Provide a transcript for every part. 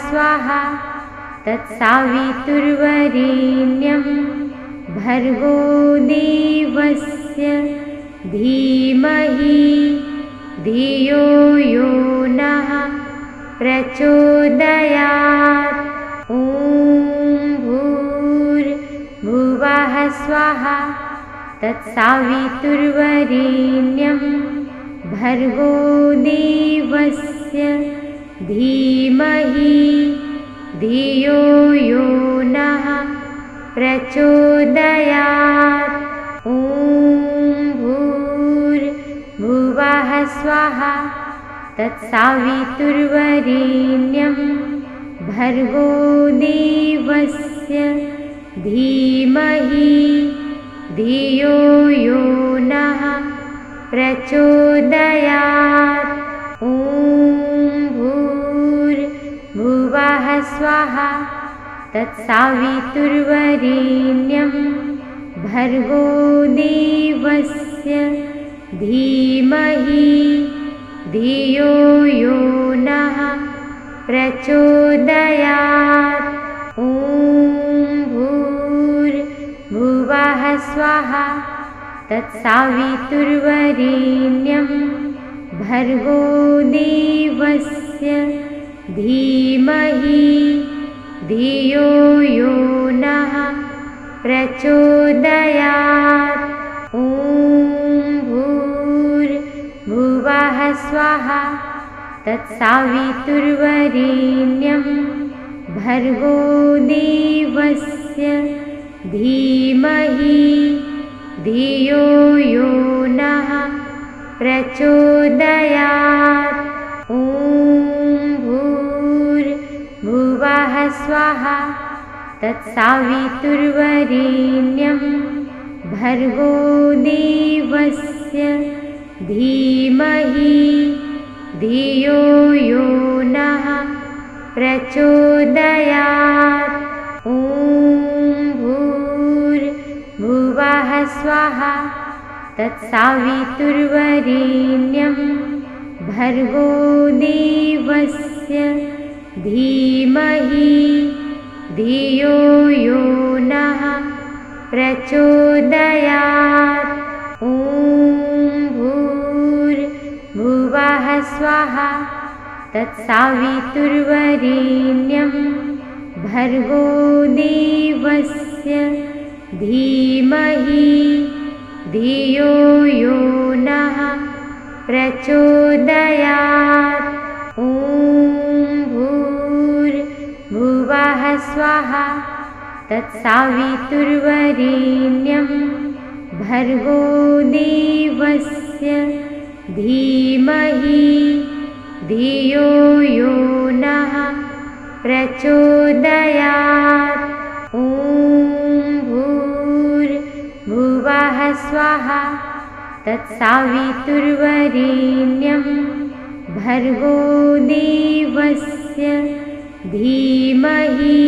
स्वाहा तत्सावितुर्वरेण्यं भर्गो देवस्य धीमहि धियो यो नः प्रचोदयात्। ॐ भूर्भुवः स्वाहा तत्सावितुर्वरेण्यं भर्गो देवस्य धीमहि धियो यो नः प्रचोदयात्। ॐ भूर्भुवः स्वाहा तत्सावितुर्वरेण्यं भर्गो देवस्य धीमहि धियो यो नः प्रचोदयात्। ॐ भूर्भुवः स्वाहा तत्सावितुर्वरेण्यं भर्गो देवस्य धीमहि धियो यो नः प्रचोदयात्। ॐ भूर्भुवः स्वाहा तत्सावितुर्वरेण्यं भर्गो देवस्य धीमहि धियो यो नः प्रचोदयात्। ॐ भूर्भुवः स्वाहा तत्सावितुर्वरेण्यं भर्गो देवस्य धीमहि धियो यो नः प्रचोदयात्। ॐ भूर्भुवः स्वाहा तत्सावितुर्वरेण्यं भर्गो देवस्य धीमहि धियो यो नः प्रचोदयात्। ॐ भूर्भुवः स्वाहा तत्सावितुर्वरेण्यं भर्गो देवस्य धीमहि धियो यो नः प्रचोदयात्। ॐ भूर्भुवः स्वाहा तत्सावितुर्वरेण्यं भर्गो देवस्य धीमहि धियो यो नः प्रचोदयात्। ॐ भूर्भुवः स्वाहा तत्सावितुर्वरेण्यं भर्गो देवस्य धीमहि धियो यो नः प्रचोदयात्। ॐ भूर्भुवः स्वाहा तत्सावितुर्वरेण्यं भर्गो देवस्य धीमहि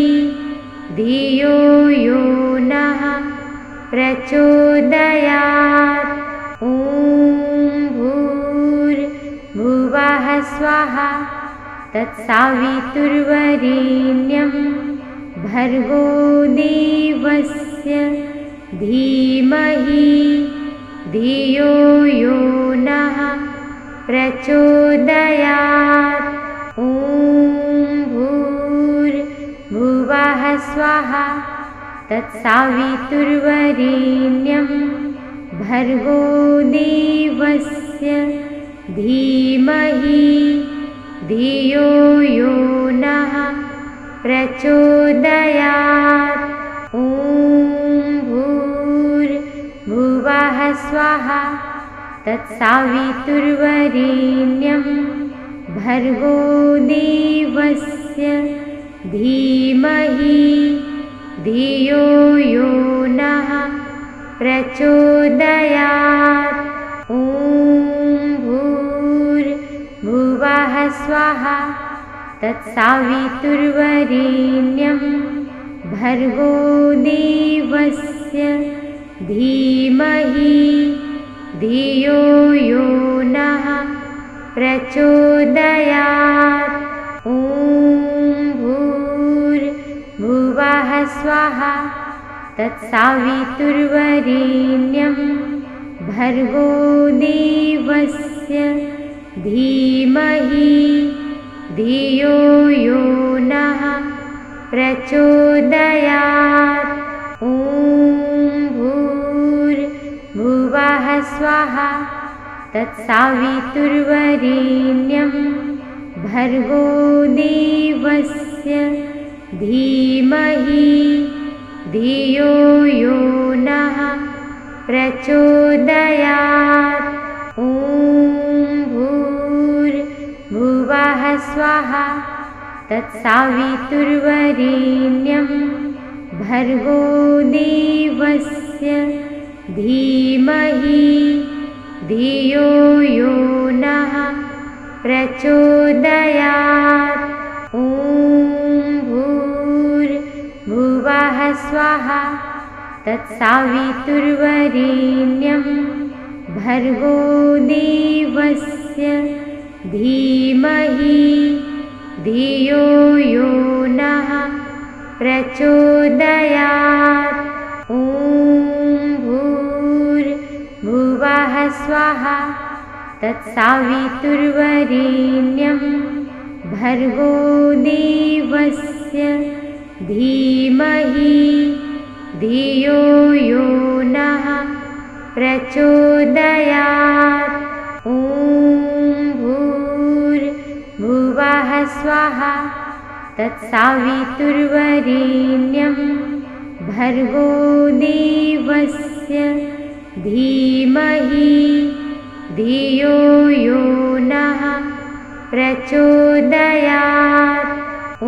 धियो यो नः प्रचोदयात्। ॐ भूर्भुवः स्वाहा तत्सावितुर्वरेण्यं भर्गो देवस्य धीमहि धियो यो नः प्रचोदयात्। ॐ भूर्भुवः स्वाहा तत्सावितुर्वरेण्यं भर्गो देवस्य धीमहि धियो यो नः प्रचोदयात्। ॐ भूर्भुवः स्वाहा तत्सावितुर्वरेण्यं भर्गो देवस्य धीमहि धियो यो नः प्रचोदयात्। ॐ भूर्भुवः स्वाहा तत्सावितुर्वरेण्यं भर्गो देवस्य धीमहि धियो यो नः प्रचोदयात्। ॐ स्वाहा तत्सावितुर्वरेण्यं भर्गो देवस्य धीमहि धियो यो नः प्रचोदयात्। ॐ भूर्भुवः स्वाहा तत्सावितुर्वरेण्यं भर्गो देवस्य धीमहि धियो यो नः प्रचोदयात्। ॐ भूर्भुवः स्वाहा तत्सावितुर्वरेण्यं भर्गो देवस्य धीमहि धियो यो नः प्रचोदयात्। ॐ भूर्भुवः स्वाहा तत्सावितुर्वरेण्यं भर्गो देवस्य धीमहि धियो यो नः प्रचोदयात्। ॐ भूर्भुवः स्वाहा तत्सावितुर्वरेण्यं भर्गो देवस्य धीमहि धियो यो नः प्रचोदयात्। ॐ भूर्भुवः स्वाहा तत्सावितुर्वरेण्यं भर्गो देवस्य धीमहि धियो यो नः प्रचोदयात्। ॐ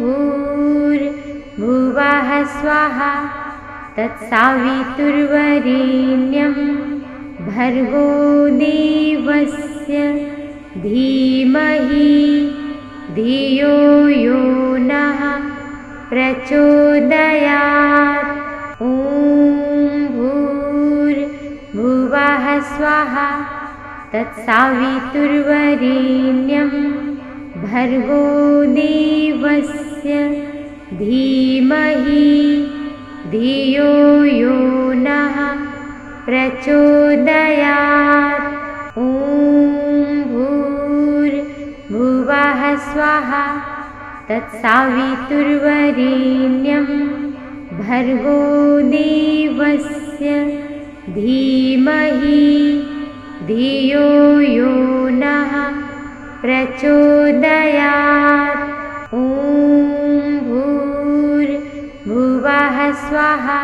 भूर्भुवः स्वाहा तत्सावितुर्वरेण्यं भर्गो देवस्य धीमहि धियो यो नः प्रचोदयात्। ॐ भूर्भुवः स्वाहा तत्सावितुर्वरेण्यं भर्गो देवस्य धीमहि धियो यो नः प्रचोदयात्। ॐ भूर्भुवः स्वाहा तत्सावितुर्वरेण्यं भर्गो देवस्य धीमहि धियो यो नः प्रचोदयात्। ॐ भूर्भुवः स्वाहा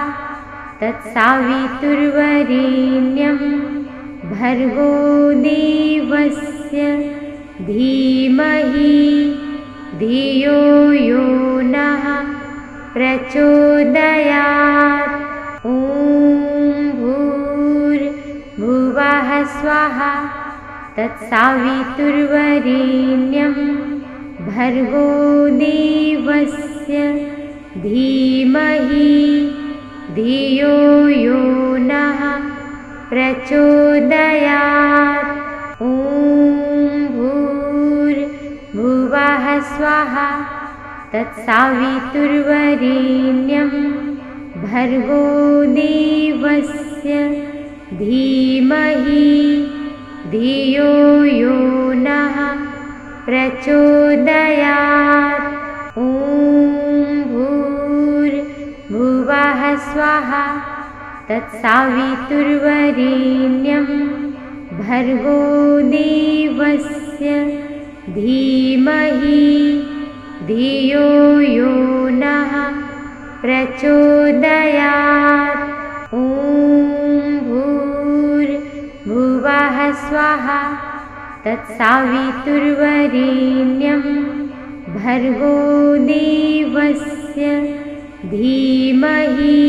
तत्सावितुर्वरेण्यं भर्गो देवस्य धीमहि धियो यो नः प्रचोदयात्। ॐ भूर्भुवः स्वाहा तत्सावितुर्वरेण्यं भर्गो देवस्य धीमहि धियो यो नः प्रचोदयात्। ॐ भूर्भुवः स्वाहा तत्सावितुर्वरेण्यं भर्गो देवस्य धीमहि धियो यो नः प्रचोदयात्। ॐ भूर्भुवः स्वाहा तत्सावितुर्वरेण्यं भर्गो देवस्य धीमहि धियो यो नः प्रचोदयात्। ॐ भूर्भुवः स्वाहा तत्सावितुर्वरेण्यं भर्गो देवस्य धीमहि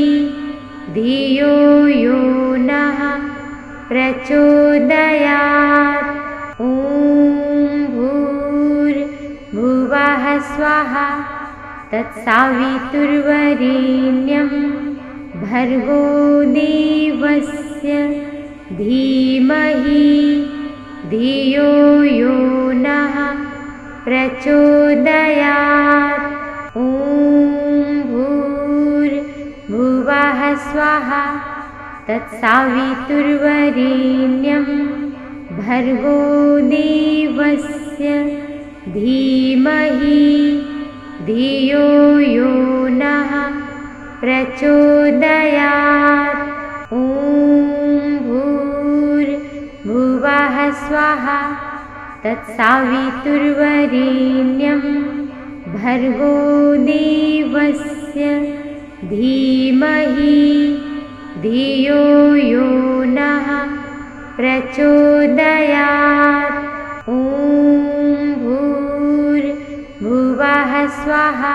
धियो यो नः प्रचोदयात्। ॐ भूर्भुवः स्वाहा तत्सावितुर्वरेण्यं भर्गो देवस्य धीमहि धियो यो नः प्रचोदयात्। ॐ स्वाहा तत्सावितुर्वरेण्यं भर्गो देवस्य धीमहि धियो यो नः प्रचोदयात्। ॐ भूर्भुवः स्वाहा तत्सावितुर्वरेण्यं भर्गो देवस्य धीमहि धियो यो नः प्रचोदयात्। ॐ भूर्भुवः स्वाहा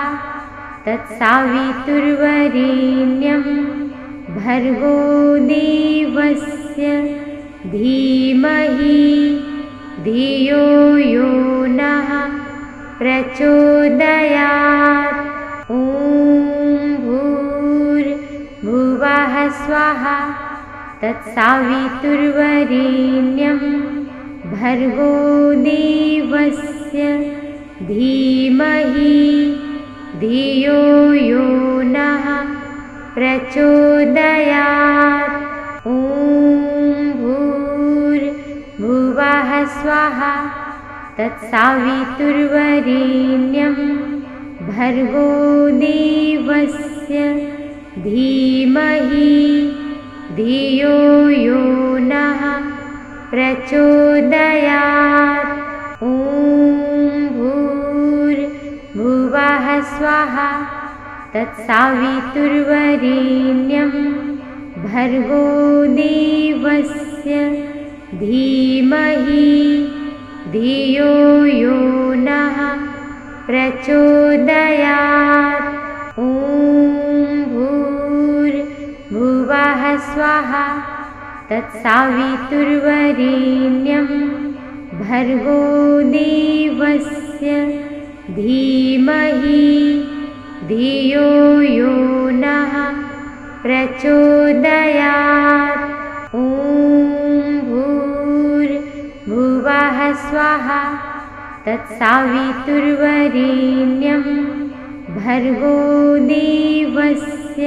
तत्सावितुर्वरेण्यं भर्गो देवस्य धीमहि धियो यो नः प्रचोदयात्। ॐ भूर्भुवः स्वाहा तत्सावितुर्वरेण्यं भर्गो देवस्य धीमहि धियो यो नः प्रचोदयात्। ॐ भूर्भुवः स्वाहा तत्सावितुर्वरेण्यं भर्गो देवस्य धीमहि धियो यो नः प्रचोदयात्। ॐ भूर्भुवः स्वाहा तत्सावितुर्वरेण्यं भर्गो देवस्य धीमहि धियो यो नः प्रचोदयात्। ॐ भूर्भुवः स्वाहा तत्सावितुर्वरेण्यं भर्गो देवस्य धीमहि धियो यो नः प्रचोदयात्। ॐ भूर्भुवः स्वाहा तत्सावितुर्वरेण्यं भर्गो देवस्य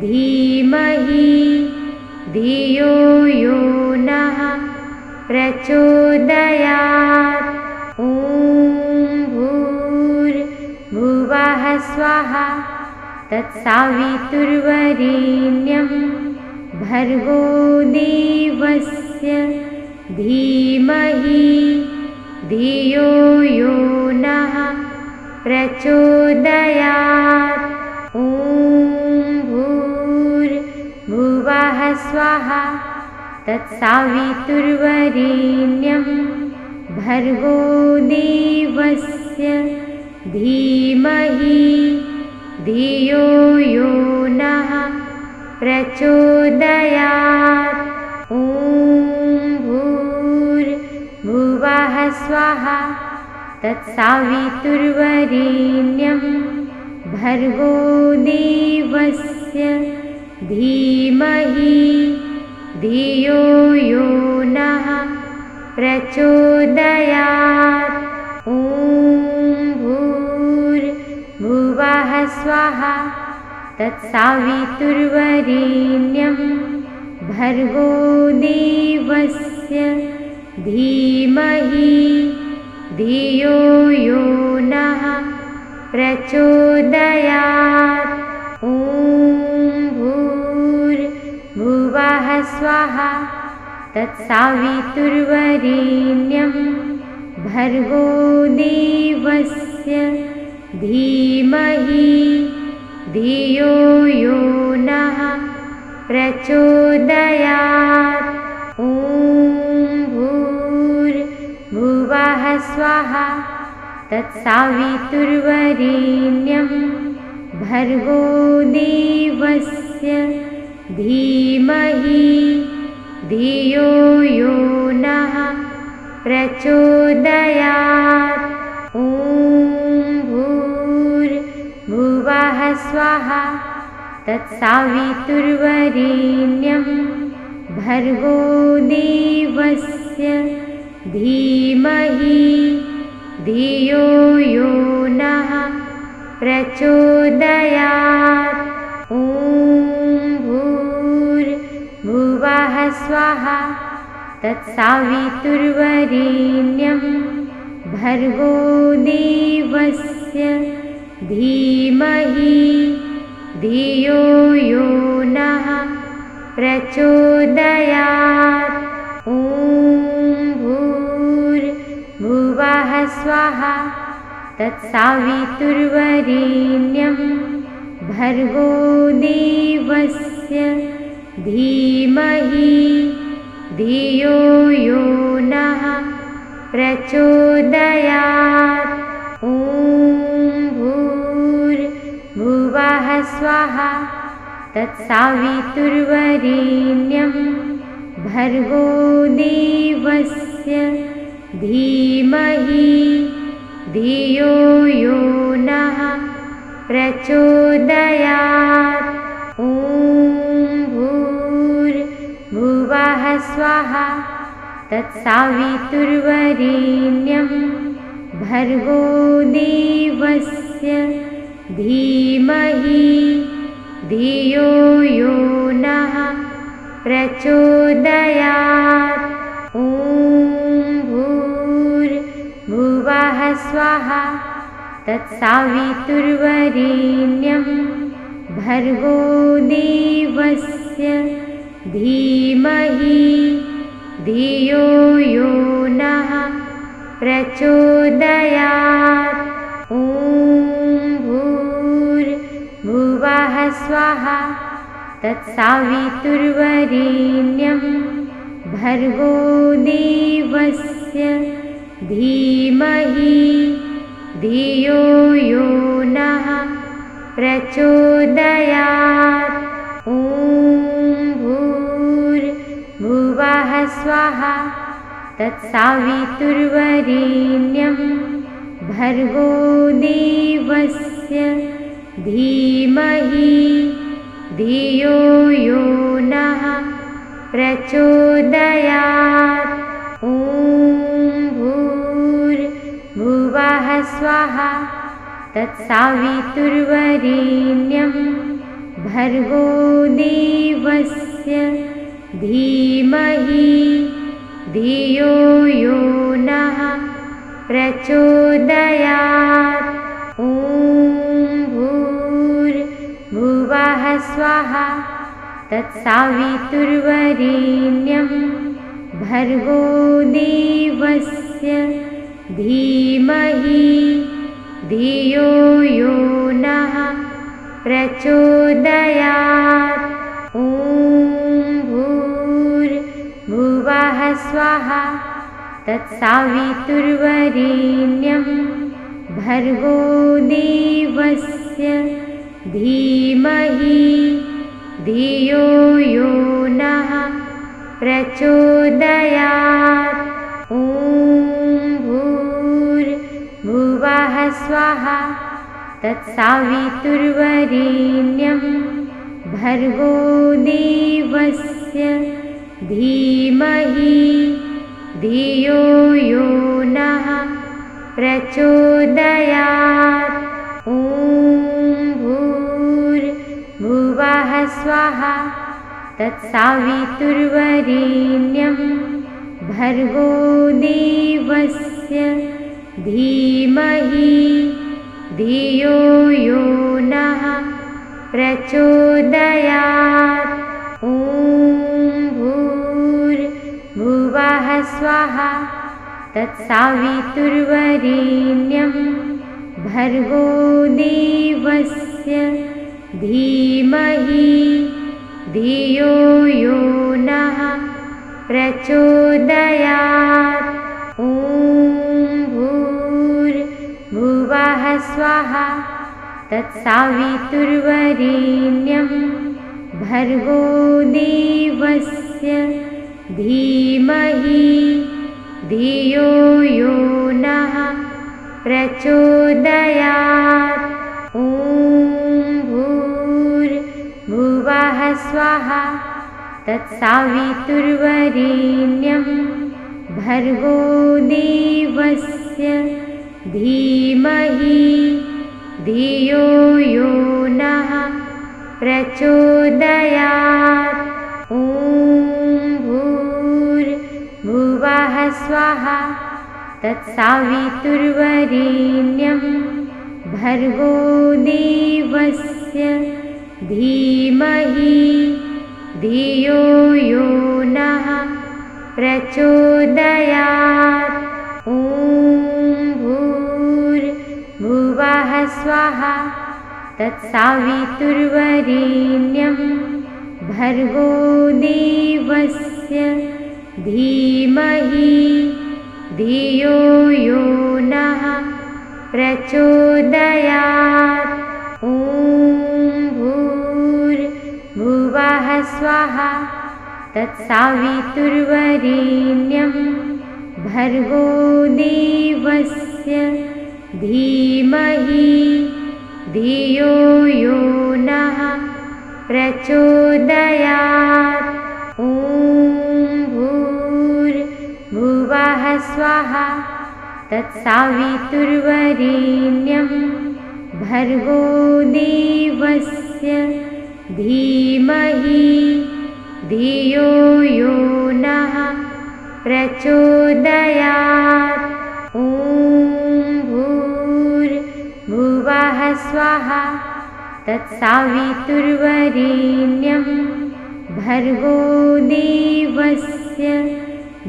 धीमहि धियो यो नः प्रचोदयात्। ॐ भूर्भुवः स्वाहा तत्सावितुर्वरेण्यं भर्गो देवस्य धीमहि धियो यो नः प्रचोदयात्। ॐ भूर्भुवः स्वाहा तत्सावितुर्वरेण्यं भर्गो देवस्य धीमहि धियो यो नः प्रचोदयात्। ॐ भूर्भुवः स्वाहा तत्सावितुर्वरेण्यं भर्गो देवस्य धीमहि धियो यो नः प्रचोदयात्। ॐ भूर्भुवः स्वाहा तत्सावितुर्वरेण्यं भर्गो देवस्य धीमहि धियो यो नः प्रचोदयात्। ॐ भूर्भुवः स्वाहा तत्सावितुर्वरेण्यं भर्गो देवस्य धीमहि धियो यो नः प्रचोदयात्। ॐ भूर्भुवः स्वाहा तत्सावितुर्वरेण्यं भर्गो देवस्य धीमहि धियो यो नः प्रचोदयात्। ॐ भूर्भुवः स्वाहा तत्सावितुर्वरेण्यं भर्गो देवस्य धीमहि धियो यो नः प्रचोदयात्। ॐ स्वाहा तत्सावितुर्वरेण्यं भर्गो देवस्य धीमहि धियो यो नः प्रचोदयात्। ॐ भूर्भुवः स्वाहा तत्सावितुर्वरेण्यं भर्गो देवस्य धीमहि धियो यो नः प्रचोदयात्। ॐ भूर्भुवः स्वाहा तत्सावितुर्वरेण्यं भर्गो देवस्य धीमहि धियो यो नः प्रचोदयात्। ॐ भूर्भुवः स्वाहा तत्सावितुर्वरेण्यं भर्गो देवस्य धीमहि धियो यो नः प्रचोदयात्। ॐ भूर्भुवः स्वाहा तत्सावितुर्वरेण्यं भर्गो देवस्य धीमहि धियो यो नः प्रचोदयात्। ॐ भूर्भुवः स्वाहा तत्सावितुर्वरेण्यं भर्गो देवस्य धीमहि धियो यो नः प्रचोदयात्। ॐ भूर्भुवः स्वाहा तत्सावितुर्वरेण्यं भर्गो देवस्य धीमहि धियो यो नः प्रचोदयात्। ॐ भूर्भुवः स्वाहा तत्सावितुर्वरेण्यं भर्गो देवस्य धीमहि धियो यो नः प्रचोदयात्। ॐ भूर्भुवः स्वाहा तत्सावितुर्वरेण्यं भर्गो देवस्य धीमहि धियो यो नः प्रचोदयात्। ॐ भूर्भुवः स्वाहा तत्सावितुर्वरेण्यं भर्गो देवस्य धीमहि धियो यो नः प्रचोदयात्। ॐ भूर्भुवः स्वाहा तत्सावितुर्वरेण्यं भर्गो देवस्य धीमहि धियो यो नः प्रचोदयात्। ॐ भूर्भुवः स्वाहा तत्सावितुर्वरेण्यं भर्गो देवस्य धीमहि धियो यो नः प्रचोदयात्। ॐ भूर्भुवः स्वाहा तत्सावितुर्वरेण्यं भर्गो देवस्य धीमहि धियो यो नः प्रचोदयात्। ॐ भूर्भुवः स्वाहा तत्सावितुर्वरेण्यं भर्गो देवस्य धीमहि धियो यो नः प्रचोदयात्। ॐ भूर्भुवः स्वाहा तत्सावितुर्वरेण्यं भर्गो देवस्य धीमहि धियो यो नः प्रचोदयात्। ॐ स्वाहा तत्सावितुर्वरेण्यं भर्गो देवस्य धीमहि धियो यो नः प्रचोदयात्। ॐ भूर्भुवः स्वाहा तत्सावितुर्वरेण्यं भर्गो देवस्य धीमहि धियो यो नः प्रचोदयात्। ॐ भूर्भुवः स्वाहा तत्सावितुर्वरेण्यं भर्गो देवस्य धीमहि धियो यो नः प्रचोदयात्। ॐ भूर्भुवः स्वाहा तत्सावितुर्वरेण्यं भर्गो देवस्य धीमहि धियो यो नः प्रचोदयात्। ॐ भूर्भुवः स्वाहा तत्सावितुर्वरेण्यं भर्गो देवस्य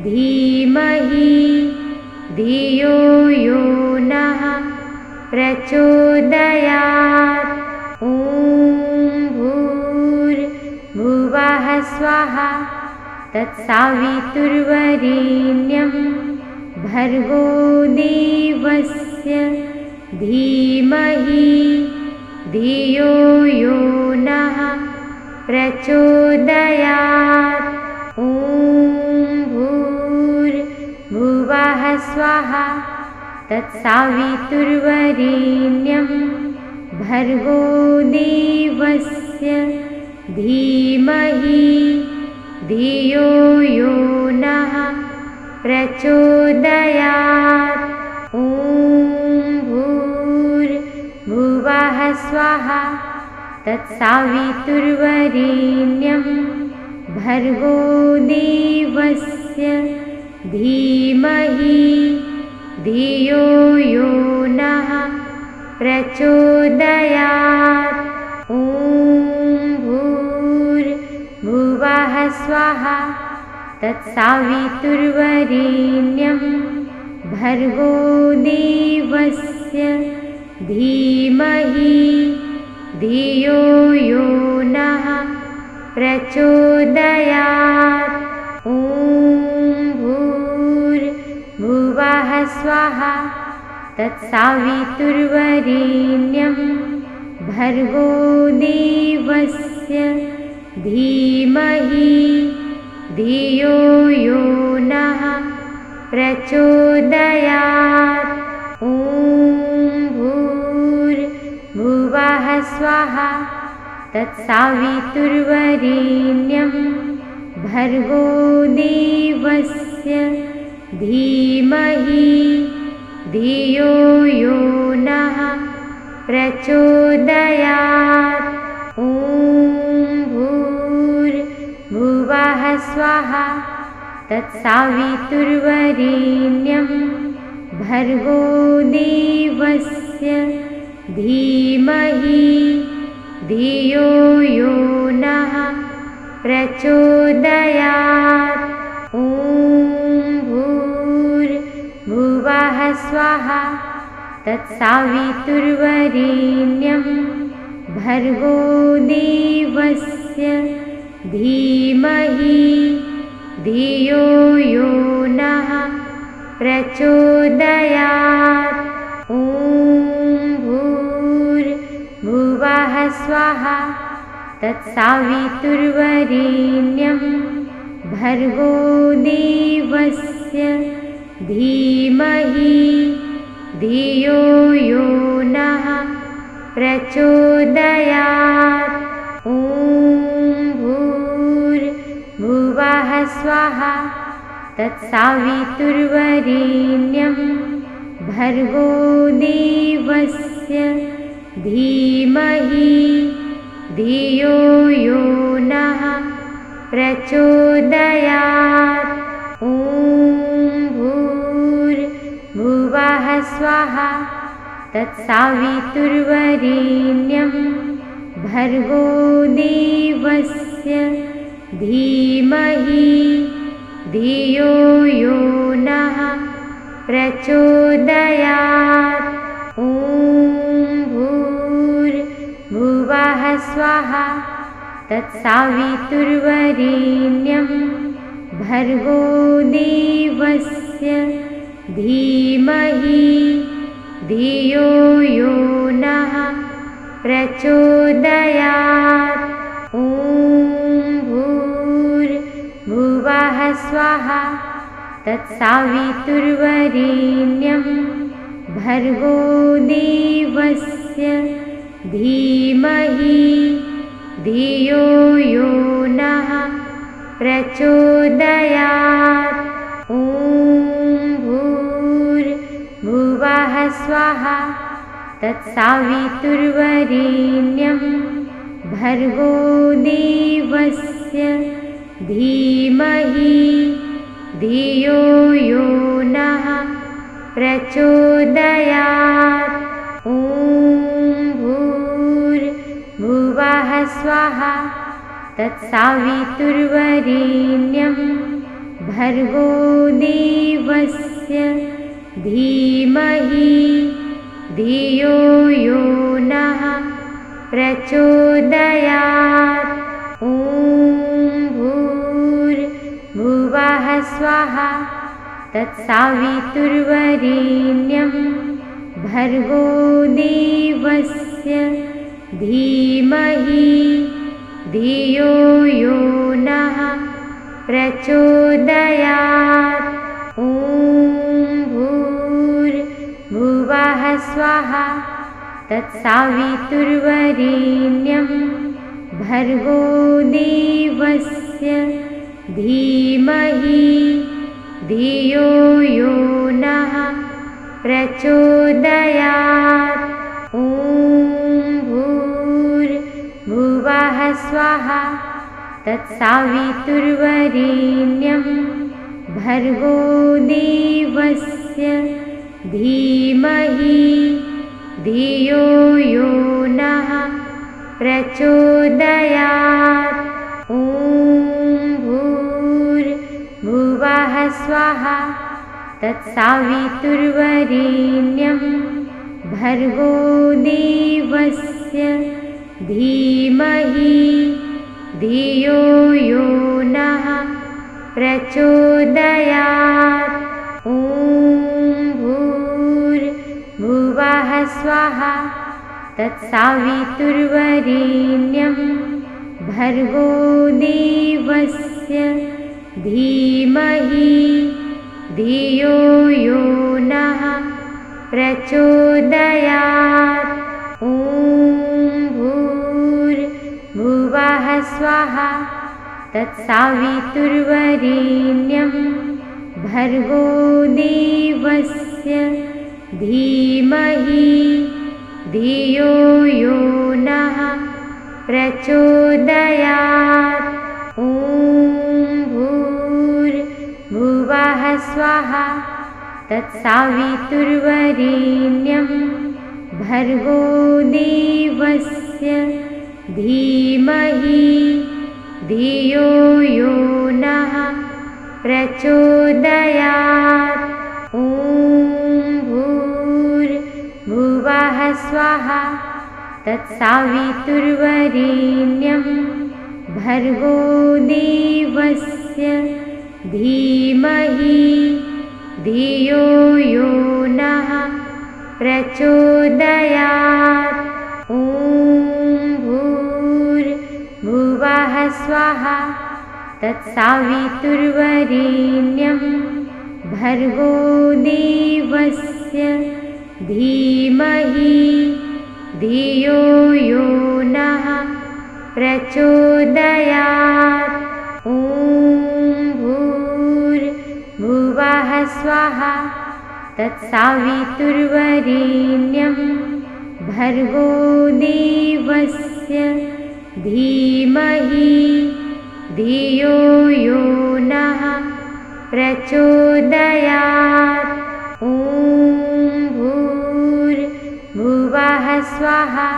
धीमहि धियो यो नः प्रचोदयात्। ॐ भूर्भुवः स्वाहा तत्सावितुर्वरेण्यं भर्गो देवस्य धीमहि धियो यो नः प्रचोदयात्। ॐ भूर्भुवः स्वाहा तत्सावितुर्वरेण्यं भर्गो देवस्य धीमहि धियो यो नः प्रचोदयात्। ॐ भूर्भुवः स्वाहा तत्सावितुर्वरेण्यं भर्गो देवस्य धीमहि धियो यो नः प्रचोदयात्। ॐ भूर्भुवः स्वाहा तत्सावितुर्वरेण्यं भर्गो देवस्य धीमहि धियो यो नः प्रचोदयात्। ॐ भूर्भुवः स्वाहा तत्सावितुर्वरेण्यं भर्गो देवस्य धीमहि धियो यो नः प्रचोदयात्। ॐ भूर्भुवः स्वाहा तत्सावितुर्वरेण्यं भर्गो देवस्य धीमहि धियो यो नः प्रचोदयात्। ॐ भूर्भुवः स्वाहा तत्सावितुर्वरेण्यं भर्गो देवस्य धीमहि धियो यो नः प्रचोदयात्। ॐ भूर्भुवः स्वाहा तत्सावितुर्वरेण्यं भर्गो देवस्य धीमहि धियो यो नः प्रचोदयात्। ॐ भूर्भुवः स्वाहा तत्सावितुर्वरेण्यं भर्गो देवस्य धीमहि धियो यो नः प्रचोदयात्। ॐ भूर्भुवः स्वाहा तत्सावितुर्वरेण्यं भर्गो देवस्य धीमहि धियो यो नः प्रचोदयात्। ॐ भुवः स्वाहा तत्सावितुर्वरेण्यं भर्गो देवस्य धीमहि धियो यो नः प्रचोदयात्। ॐ भूर्भुवः स्वाहा तत्सावितुर्वरेण्यं भर्गो देवस्य धीमहि धियो यो नः प्रचोदयात्। ॐ भूर्भुवः स्वाहा तत्सावितुर्वरेण्यं भर्गो देवस्य धीमहि धियो यो नः प्रचोदयात्। ॐ भूर्भुवः स्वाहा तत्सावितुर्वरेण्यं भर्गो देवस्य धीमहि धियो यो नः प्रचोदयात्। ॐ भूर्भुवः स्वाहा तत्सावितुर्वरेण्यं भर्गो देवस्य धीमहि धियो यो नः प्रचोदयात्। ॐ भूर्भुवः स्वाहा तत्सावितुर्वरेण्यं भर्गो देवस्य धीमहि धियो यो नः प्रचोदयात्। ॐ भूर्भुवः स्वाहा तत्सावितुर्वरेण्यं भर्गो देवस्य धीमहि धियो यो नः प्रचोदयात्। ॐ भूर्भुवः स्वाहा तत्सावितुर्वरेण्यं भर्गो देवस्य धीमहि धियो यो नः प्रचोदयात्। ॐ भूर्भुवः स्वाहा तत्सावितुर्वरेण्यं भर्गो देवस्य धीमहि धियो यो नः प्रचोदयात्। ॐ भूर्भुवः स्वाहा तत्सावितुर्वरेण्यं भर्गो देवस्य धीमहि धियो यो नः प्रचोदयात्। ॐ भूर्भुवः स्वाहा तत्सावितुर्वरेण्यं भर्गो देवस्य धीमहि धियो यो नः प्रचोदयात्। ॐ भूर्भुवः स्वाहा तत्सावितुर्वरेण्यं भर्गो देवस्य धीमहि धियो यो नः प्रचोदयात्। ॐ भूर्भुवः स्वाहा तत्सावितुर्वरेण्यं भर्गो देवस्य धीमहि धियो यो नः प्रचोदयात्। ॐ भूर्भुवः स्वाहा तत्सावितुर्वरेण्यं भर्गो देवस्य धीमहि धियो यो नः प्रचोदयात्। ॐ भूर्भुवः स्वाहा तत्सावितुर्वरेण्यं भर्गो देवस्य धीमहि धियो यो नः प्रचोदयात्। ॐ स्वाहा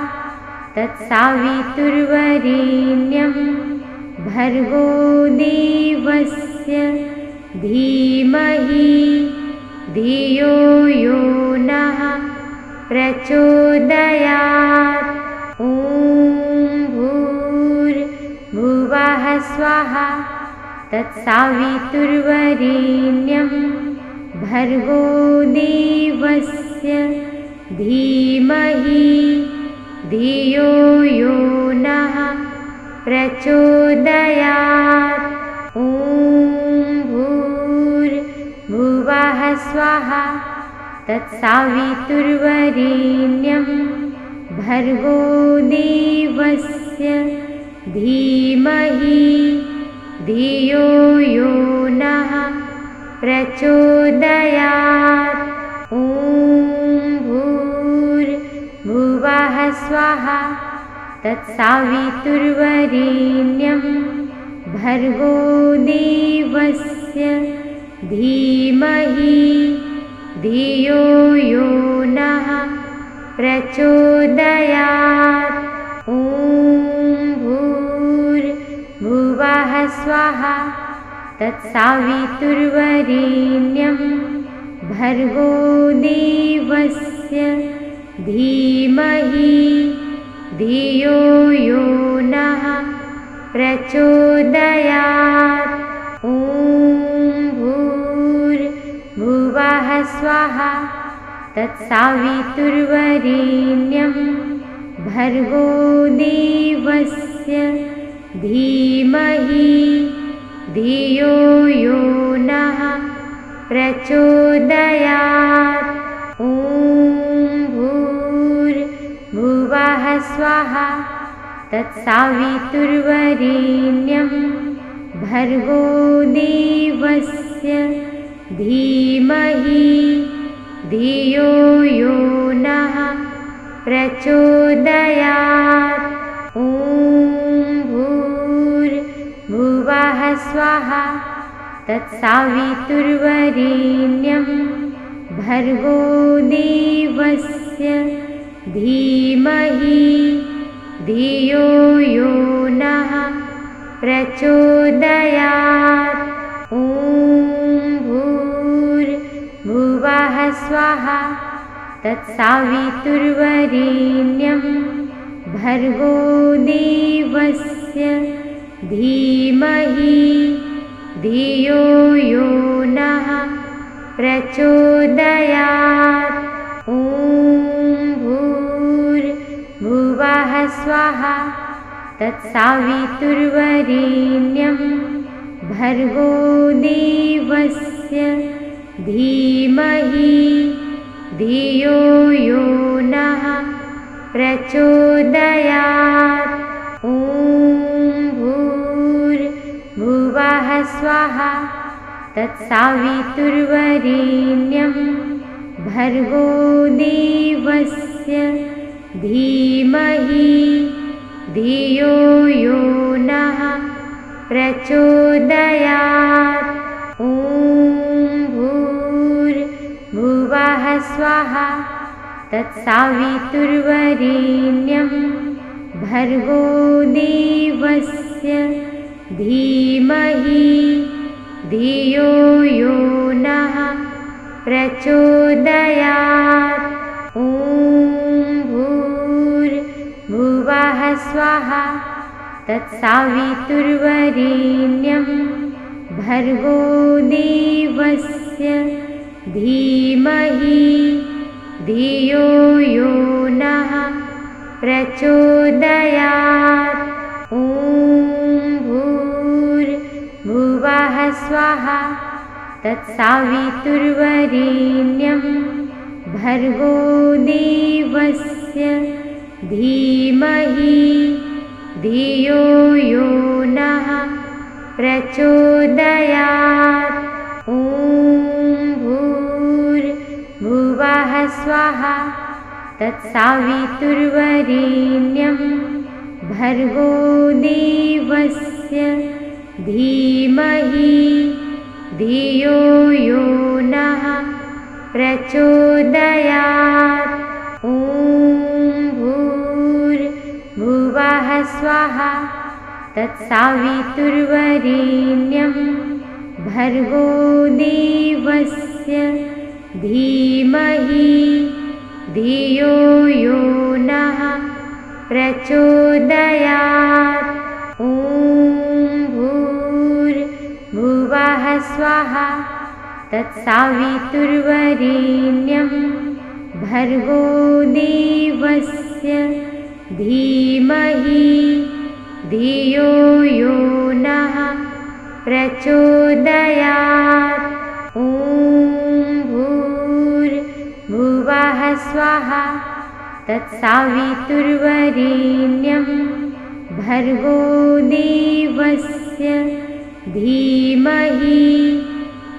तत्सावितुर्वरेण्यं भर्गो देवस्य धीमहि धियो यो नः प्रचोदयात्। ॐ भूर्भुवः स्वाहा तत्सावितुर्वरेण्यं भर्गो देवस्य धीमहि धियो यो नः प्रचोदयात्। ॐ भूर्भुवः स्वाहा तत्सावितुर्वरेण्यं भर्गो देवस्य धीमहि धियो यो नः प्रचोदयात्। ॐ भूर्भुवः स्वाहा तत्सावितुर्वरेण्यं भर्गो देवस्य धीमहि धियो यो नः प्रचोदयात्। ॐ भूर्भुवः स्वाहा तत्सावितुर्वरेण्यं भर्गो देवस्य धीमहि धियो यो नः प्रचोदयात्। ॐ भूर्भुवः स्वाहा तत्सावितुर्वरेण्यं भर्गो देवस्य धीमहि धियो यो नः प्रचोदयात्। ॐ भूर्भुवः स्वाहा तत्सावितुर्वरेण्यं भर्गो देवस्य धीमहि धियो यो नः प्रचोदयात्। ॐ भूर्भुवः स्वाहा तत्सावितुर्वरेण्यं भर्गो देवस्य धीमहि धियो यो नः प्रचोदयात्। ॐ भूर्भुवः स्वाहा तत्सावितुर्वरेण्यं भर्गो देवस्य धीमहि धियो यो नः प्रचोदयात्। ॐ भूर्भुवः स्वाहा तत्सावितुर्वरेण्यं भर्गो देवस्य धीमहि धियो यो नः प्रचोदयात्। ॐ भूर्भुवः स्वाहा तत्सावितुर्वरेण्यं भर्गो देवस्य धीमहि धियो यो नः प्रचोदयात्। ॐ भूर्भुवः स्वाहा तत्सावितुर्वरेण्यं भर्गो देवस्य धीमहि धियो यो नः प्रचोदयात्। ॐ भूर्भुवः स्वाहा तत्सावितुर्वरेण्यं भर्गो देवस्य धीमहि धियो यो नः प्रचोदयात्। ॐ भूर्भुवः स्वाहा तत्सावितुर्वरेण्यं भर्गो देवस्य धीमहि धियो यो नः प्रचोदयात्। ॐ भूर्भुवः स्वाहा तत्सावितुर्वरेण्यं भर्गो देवस्य धीमहि धियो यो नः प्रचोदयात्। ॐ स्वाहा तत्सावितुर्वरेण्यं भर्गो देवस्य धीमहि धियो यो नः प्रचोदयात्। ॐ भूर्भुवः स्वाहा तत्सावितुर्वरेण्यं भर्गो देवस्य धीमहि धियो यो नः प्रचोदयात्। ॐ भूर्भुवः स्वाहा तत्सावितुर्वरेण्यं भर्गो देवस्य धीमहि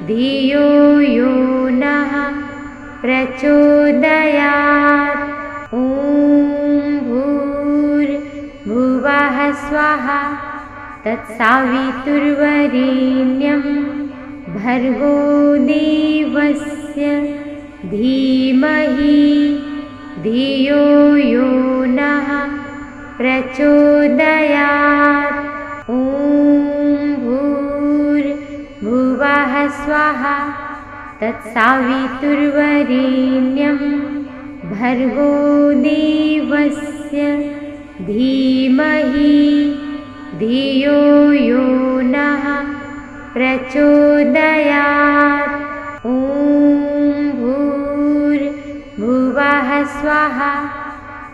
धियो यो नः प्रचोदयात्। ॐ भूर्भुवः स्वाहा तत्सावितुर्वरेण्यं भर्गो देवस्य धीमहि धियो यो नः प्रचोदयात्। ॐ भूर्भुवः स्वाहा तत्सावितुर्वरेण्यं भर्गो देवस्य धीमहि धियो यो नः प्रचोदयात्। ॐ भूर्भुवः स्वाहा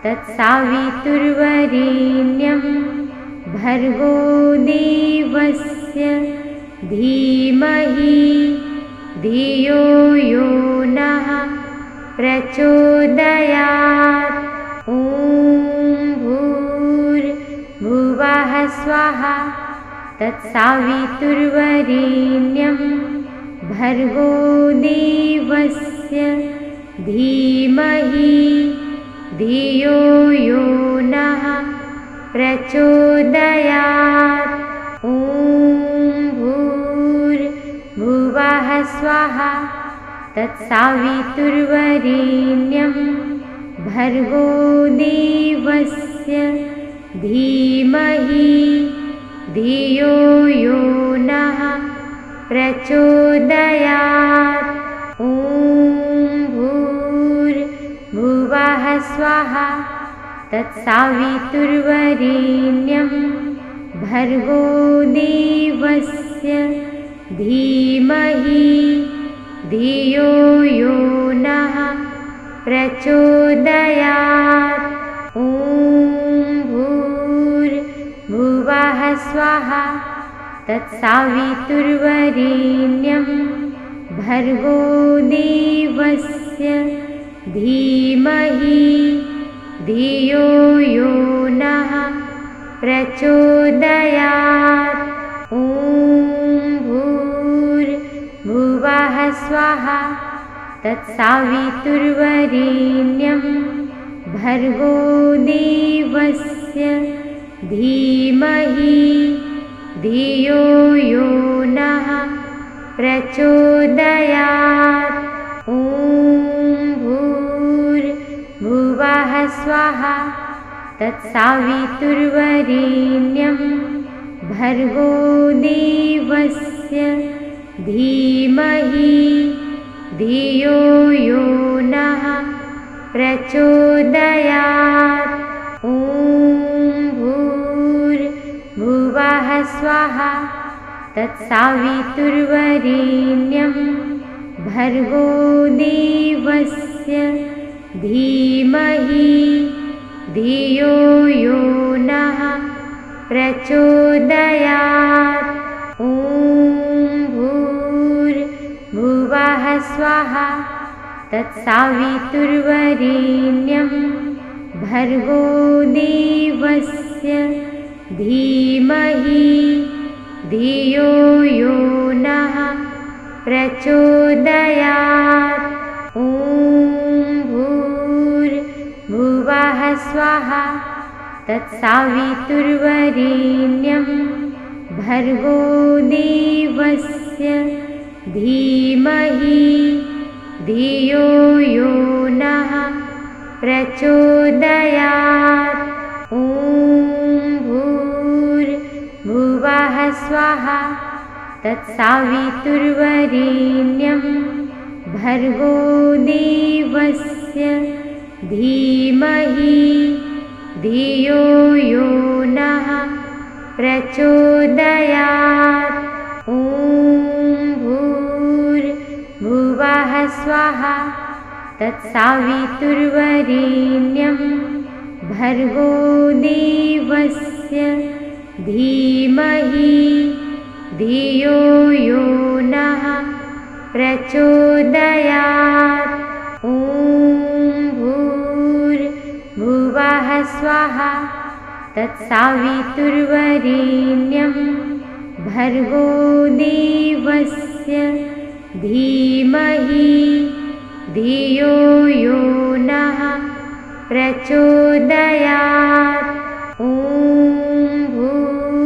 तत्सावितुर्वरेण्यं भर्गो देवस्य धीमहि धियो यो नः प्रचोदयात्। ॐ भूर्भुवः स्वाहा तत्सावितुर्वरेण्यं भर्गो देवस्य धीमहि धियो यो नः प्रचोदयात्। ॐ भूर्भुवः स्वाहा तत्सावितुर्वरेण्यं भर्गो देवस्य धीमहि धियो यो नः प्रचोदयात्। ॐ भूर्भुवः स्वाहा तत्सावितुर्वरेण्यं भर्गो देवस्य धीमहि धियो यो नः प्रचोदयात्। ॐ भूर्भुवः स्वाहा तत्सावितुर्वरेण्यं भर्गो देवस्य धीमहि धियो यो नः प्रचोदयात्। ॐ भूर्भुवः स्वाहा तत्सावितुर्वरेण्यं भर्गो देवस्य धीमहि धियो यो नः प्रचोदयात्। ॐ भूर्भुवः स्वाहा तत्सावितुर्वरेण्यं भर्गो देवस्य धीमहि धियो यो नः प्रचोदयात्। ॐ भूर्भुवः स्वाहा तत्सावितुर्वरेण्यं भर्गो देवस्य धीमहि धियो यो नः प्रचोदयात्। ॐ भूर्भुवः स्वाहा तत्सावितुर्वरेण्यं भर्गो देवस्य धीमहि धियो यो नः प्रचोदयात्। ॐ भूर्भुवः स्वाहा तत्सावितुर्वरेण्यं भर्गो देवस्य धीमहि धियो यो नः प्रचोदयात्। ॐ स्वाहा तत्सावितुर्वरेण्यं भर्गो देवस्य धीमहि धियो यो नः प्रचोदयात्। ॐ भूर्भुवः स्वाहा तत्सावितुर्वरेण्यं भर्गो देवस्य धीमहि धियो यो नः प्रचोदयात्। ॐ भूर्भुवः स्वाहा तत्सावितुर्वरेण्यं भर्गो देवस्य धीमहि धियो यो नः प्रचोदयात्। ॐ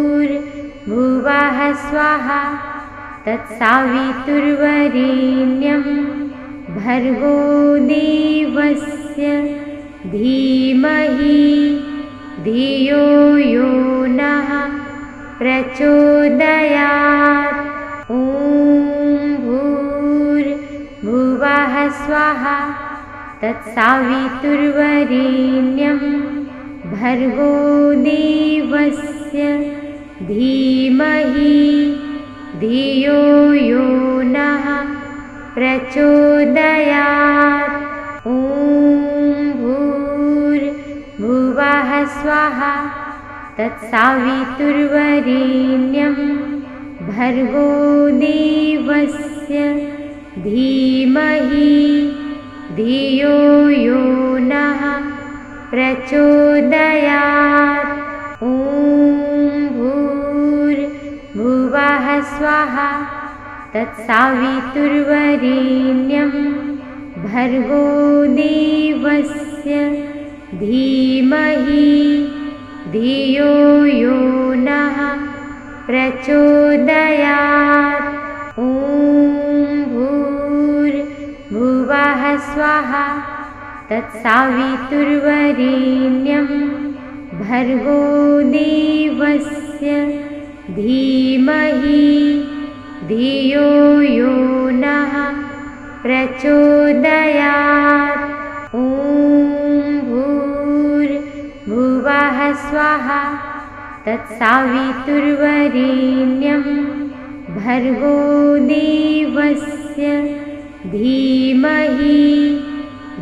भूर्भुवः स्वाहा तत्सावितुर्वरेण्यं भर्गो देवस्य धीमहि धियो यो नः प्रचोदयात्। ॐ भूर्भुवः स्वाहा तत्सावितुर्वरेण्यं भर्गो देवस्य धीमहि धियो यो नः प्रचोदयात्। ॐ भूर्भुवः स्वाहा तत्सावितुर्वरेण्यं भर्गो देवस्य धीमहि धियो यो नः प्रचोदयात्। ॐ भूर्भुवः स्वाहा तत्सावितुर्वरेण्यं भर्गो देवस्य धीमहि धियो यो नः प्रचोदयात्। ॐ भूर्भुवः स्वाहा तत्सावितुर्वरेण्यं भर्गो देवस्य धीमहि धियो यो नः प्रचोदयात्। ॐ भूर्भुवः स्वाहा तत्सावितुर्वरेण्यं भर्गो देवस्य धीमहि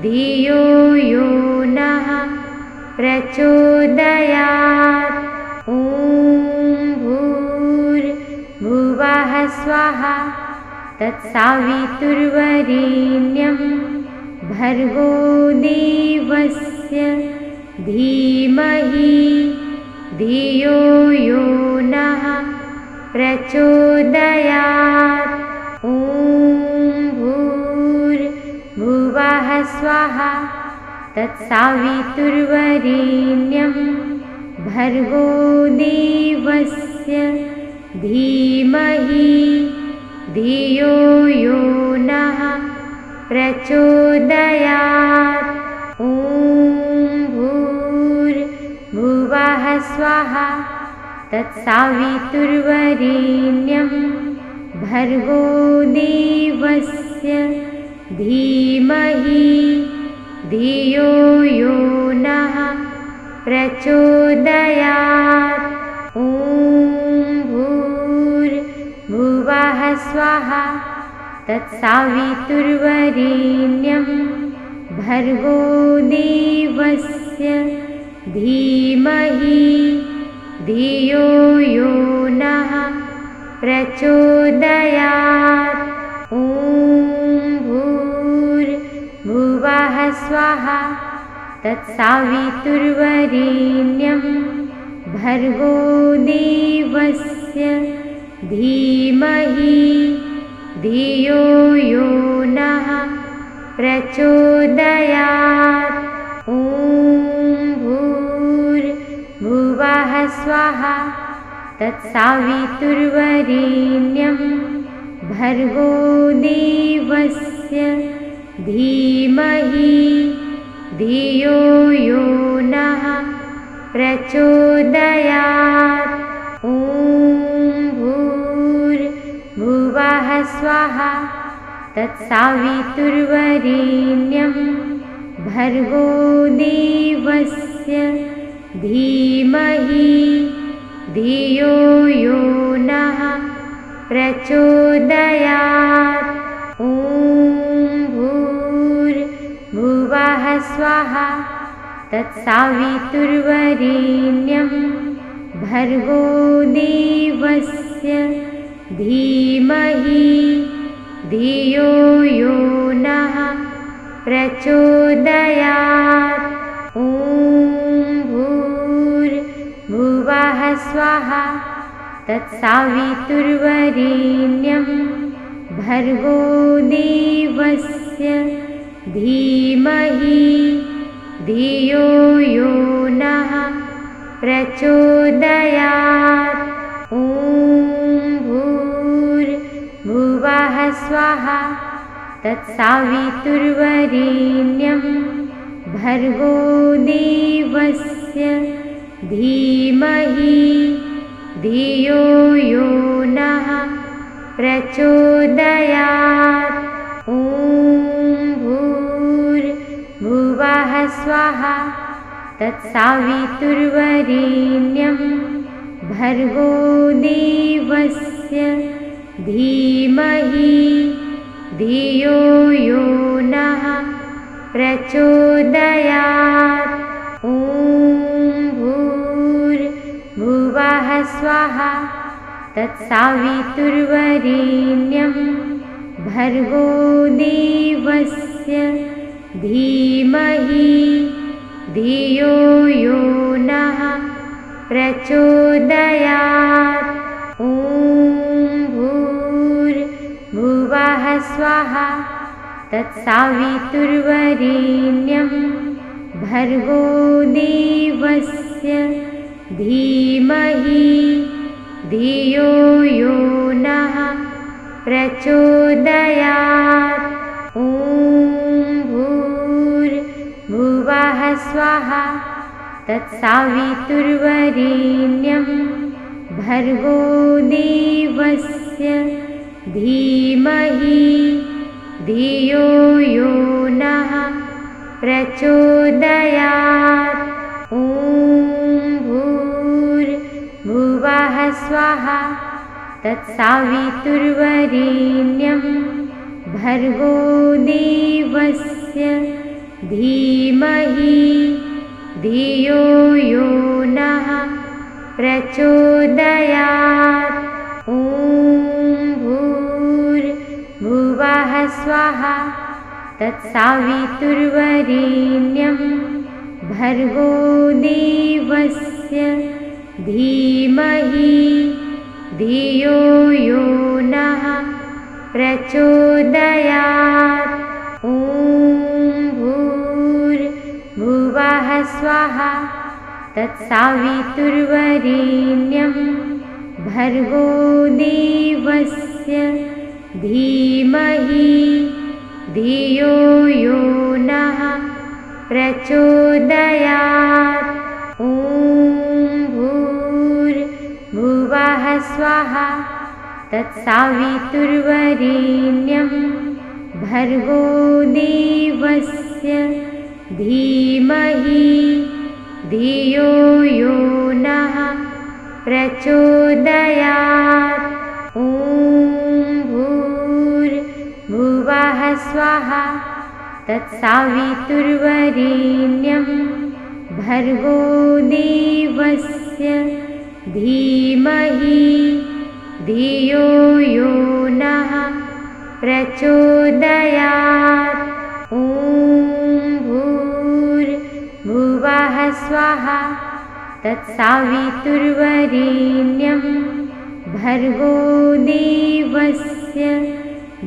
धियो यो नः प्रचोदयात्। ॐ भूर्भुवः स्वाहा तत्सावितुर्वरेण्यं भर्गो देवस्य धीमहि धियो यो नः प्रचोदयात्। ॐ भूर्भुवः स्वाहा तत्सावितुर्वरेण्यं भर्गो देवस्य धीमहि धियो यो नः प्रचोदयात्। ॐ भूर्भुवः स्वाहा तत्सावितुर्वरेण्यं भर्गो देवस्य धीमहि धियो यो नः प्रचोदयात्। ॐ भूर्भुवः स्वाहा तत्सावितुर्वरेण्यं भर्गो देवस्य धीमहि धियो यो नः प्रचोदयात्। ॐ भूर्भुवः स्वाहा तत्सावितुर्वरेण्यं भर्गो देवस्य धीमहि धियो यो नः प्रचोदयात्। ॐ भूर्भुवः स्वाहा तत्सावितुर्वरेण्यं भर्गो देवस्य धीमहि धियो यो नः प्रचोदयात्। ॐ स्वाहा तत्सावितुर्वरेण्यं भर्गो देवस्य धीमहि धियो यो नः प्रचोदयात्। ॐ भूर्भुवः स्वाहा तत्सावितुर्वरेण्यं भर्गो देवस्य धीमहि धियो यो नः प्रचोदयात्। ॐ भूर्भुवः स्वाहा तत्सावितुर्वरेण्यं भर्गो देवस्य धीमहि धियो यो नः प्रचोदयात्। ॐ भूर्भुवः स्वाहा तत्सावितुर्वरेण्यं भर्गो देवस्य धीमहि धियो यो नः प्रचोदयात्। ॐ भूर्भुवः स्वाहा तत्सावितुर्वरेण्यं भर्गो देवस्य धीमहि धियो यो नः प्रचोदयात्। ॐ भूर्भुवः स्वाहा तत्सावितुर्वरेण्यं भर्गो देवस्य धीमहि धियो यो नः प्रचोदयात्। ॐ भूर्भुवः स्वाहा तत्सावितुर्वरेण्यं भर्गो देवस्य धीमहि धियो यो नः प्रचोदयात्। ॐ भूर्भुवः स्वाहा तत्सावितुर्वरेण्यं भर्गो देवस्य धीमहि धियो यो नः प्रचोदयात्। ॐ भूर्भुवः स्वाहा तत्सावितुर्वरेण्यं भर्गो देवस्य धीमहि धियो यो नः प्रचोदयात्। ॐ भूर्भुवः स्वाहा तत्सावितुर्वरेण्यं भर्गो देवस्य धीमहि धियो यो नः प्रचोदयात्। ॐ भूर्भुवः स्वाहा तत्सावितुर्वरेण्यं भर्गो देवस्य धीमहि धियो यो नः प्रचोदयात्। ॐ भूर्भुवः स्वाहा तत्सावितुर्वरेण्यं भर्गो देवस्य धीमहि धियो यो नः प्रचोदयात्। ॐ भूर्भुवः स्वाहा तत्सावितुर्वरेण्यं भर्गो देवस्य धीमहि धियो यो नः प्रचोदयात्। ॐ भूर्भुवः स्वाहा तत्सावितुर्वरेण्यं भर्गो देवस्य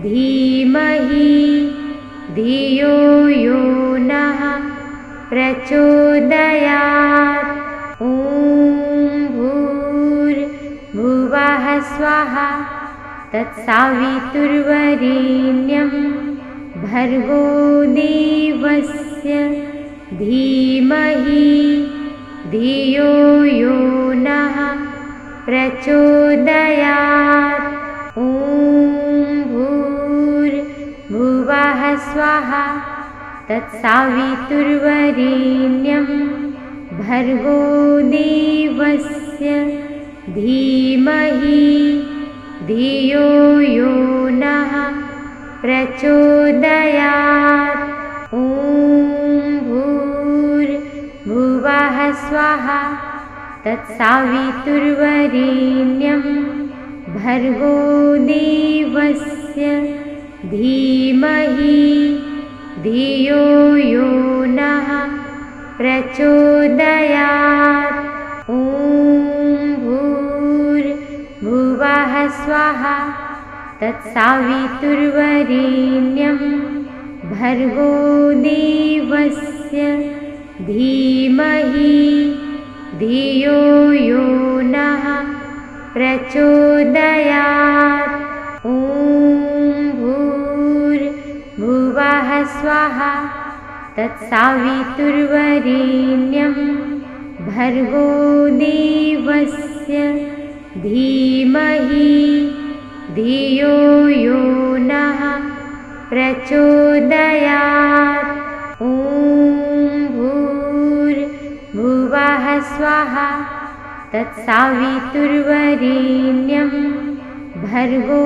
धीमहि धियो यो नः प्रचोदयात्। ॐ भूर्भुवः स्वाहा तत्सावितुर्वरेण्यं भर्गो देवस्य धीमहि धियो यो नः प्रचोदयात्। ॐ स्वाहा तत्सावितुर्वरेण्यं भर्गो देवस्य धीमहि धियो यो नः प्रचोदयात्। ॐ भूर्भुवः स्वाहा तत्सावितुर्वरेण्यं भर्गो देवस्य धीमहि धियो यो नः प्रचोदयात्। ॐ भूर्भुवः स्वाहा तत्सावितुर्वरेण्यं भर्गो देवस्य धीमहि धियो यो नः प्रचोदयात्। ॐ भूर्भुवः स्वाहा तत्सावितुर्वरेण्यं भर्गो देवस्य धीमहि धियो यो नः प्रचोदयात्। ॐ भूर्भुवः स्वाहा तत्सावितुर्वरेण्यं भर्गो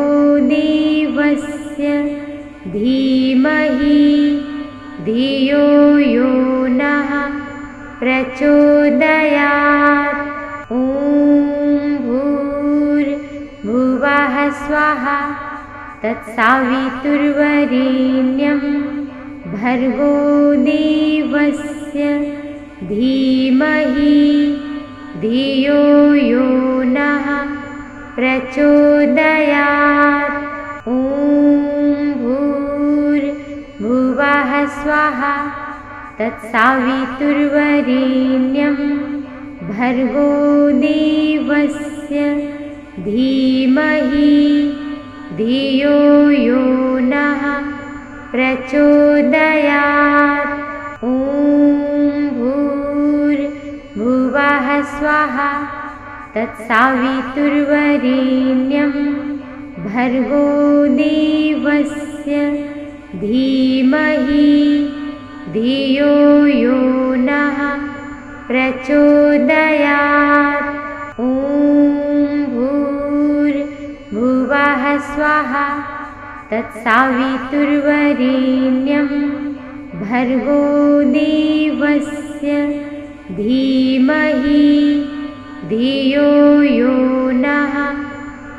देवस्य धीमहि धियो यो नः प्रचोदयात्। ॐ भूर्भुवः स्वाहा तत्सावितुर्वरेण्यं भर्गो देवस्य धीमहि धियो यो नः प्रचोदयात्। ॐ भूर्भुवः स्वाहा तत्सावितुर्वरेण्यं भर्गो देवस्य धीमहि धियो यो नः प्रचोदयात्। ॐ भूर्भुवः स्वाहा तत्सावितुर्वरेण्यं भर्गो देवस्य धीमहि धियो यो नः प्रचोदयात्। ॐ भूर्भुवः स्वाहा तत्सावितुर्वरेण्यं भर्गो देवस्य धीमहि धियो यो नः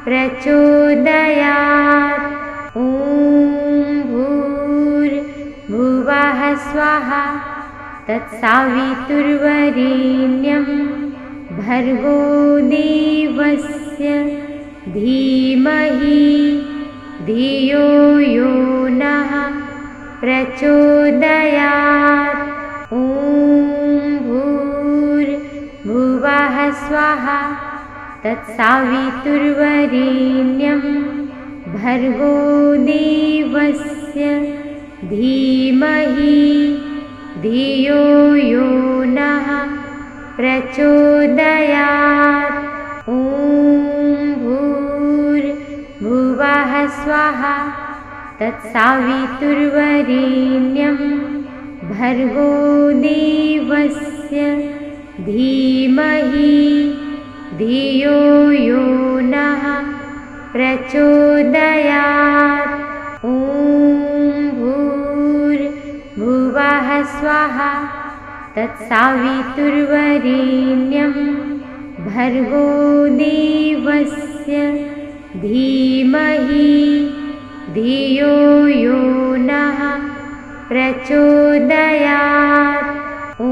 प्रचोदयात्। ॐ भूर्भुवः स्वाहा तत्सावितुर्वरेण्यं भर्गो देवस्य धीमहि धियो यो नः प्रचोदयात्। ॐ भूर्भुवः स्वाहा तत्सावितुर्वरेण्यं भर्गो देवस्य धीमहि धियो यो नः प्रचोदयात्। ॐ भूर्भुवः स्वाहा तत्सावितुर्वरेण्यं भर्गो देवस्य धीमहि धियो यो नः प्रचोदयात्। ॐ भूर्भुवः स्वाहा तत्सावितुर्वरेण्यं भर्गो देवस्य धीमहि धियो यो नः प्रचोदयात्। ॐ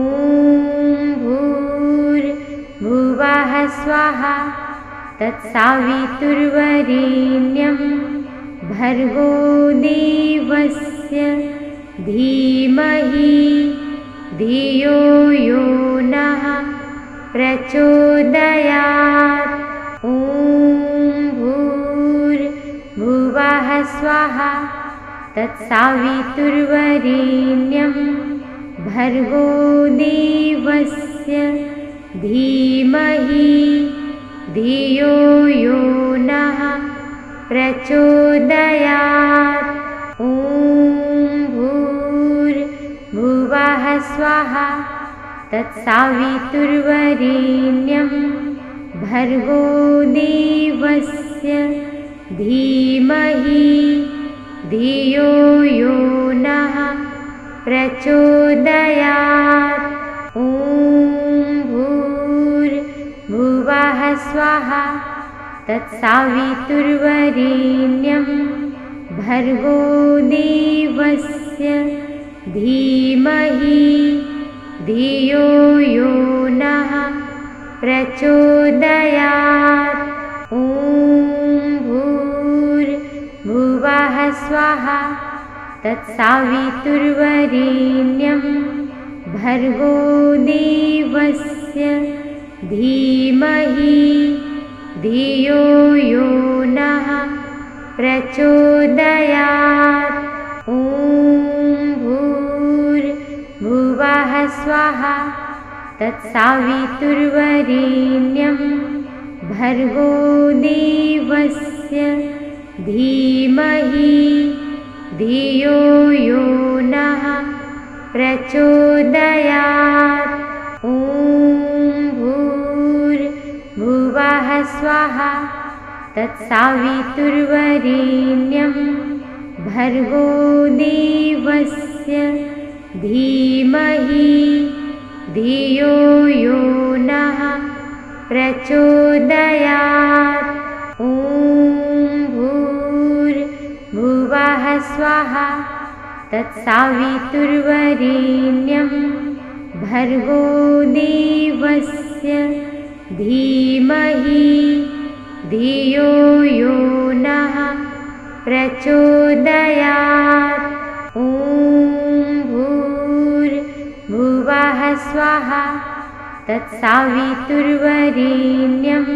भूर्भुवः स्वाहा तत्सावितुर्वरेण्यं भर्गो देवस्य धीमहि धियो यो नः प्रचोदयात्। ॐ भूर्भुवः स्वाहा तत्सावितुर्वरेण्यं भर्गो देवस्य धीमहि धियो यो नः प्रचोदयात्। ॐ भुवः स्वाहा तत्सवितुर्वरेण्यं भर्गो देवस्य धीमहि धियो यो नः प्रचोदयात्। ॐ भूर्भुवः स्वाहा तत्सवितुर्वरेण्यं भर्गो देवस्य धीमहि धियो यो नः प्रचोदयात्। ॐ भूर्भुवः स्वाहा तत्सवितुर्वरेण्यं भर्गो देवस्य धीमहि धियो यो नः प्रचोदयात्। ॐ भूर्भुवः स्वाहा तत्सवितुर्वरेण्यं भर्गो देवस्य धीमहि धियो यो नः प्रचोदयात्। ॐ भूर्भुवः स्वाहा तत्सवितुर्वरेण्यं भर्गो देवस्य धीमहि धियो यो नः प्रचोदयात्। ॐ भूर्भुवः स्वाहा तत्सवितुर्वरेण्यं भर्गो देवस्य धीमहि धियो यो नः प्रचोदयात्। ॐ भूर्भुवः स्वाहा तत्सवितुर्वरेण्यं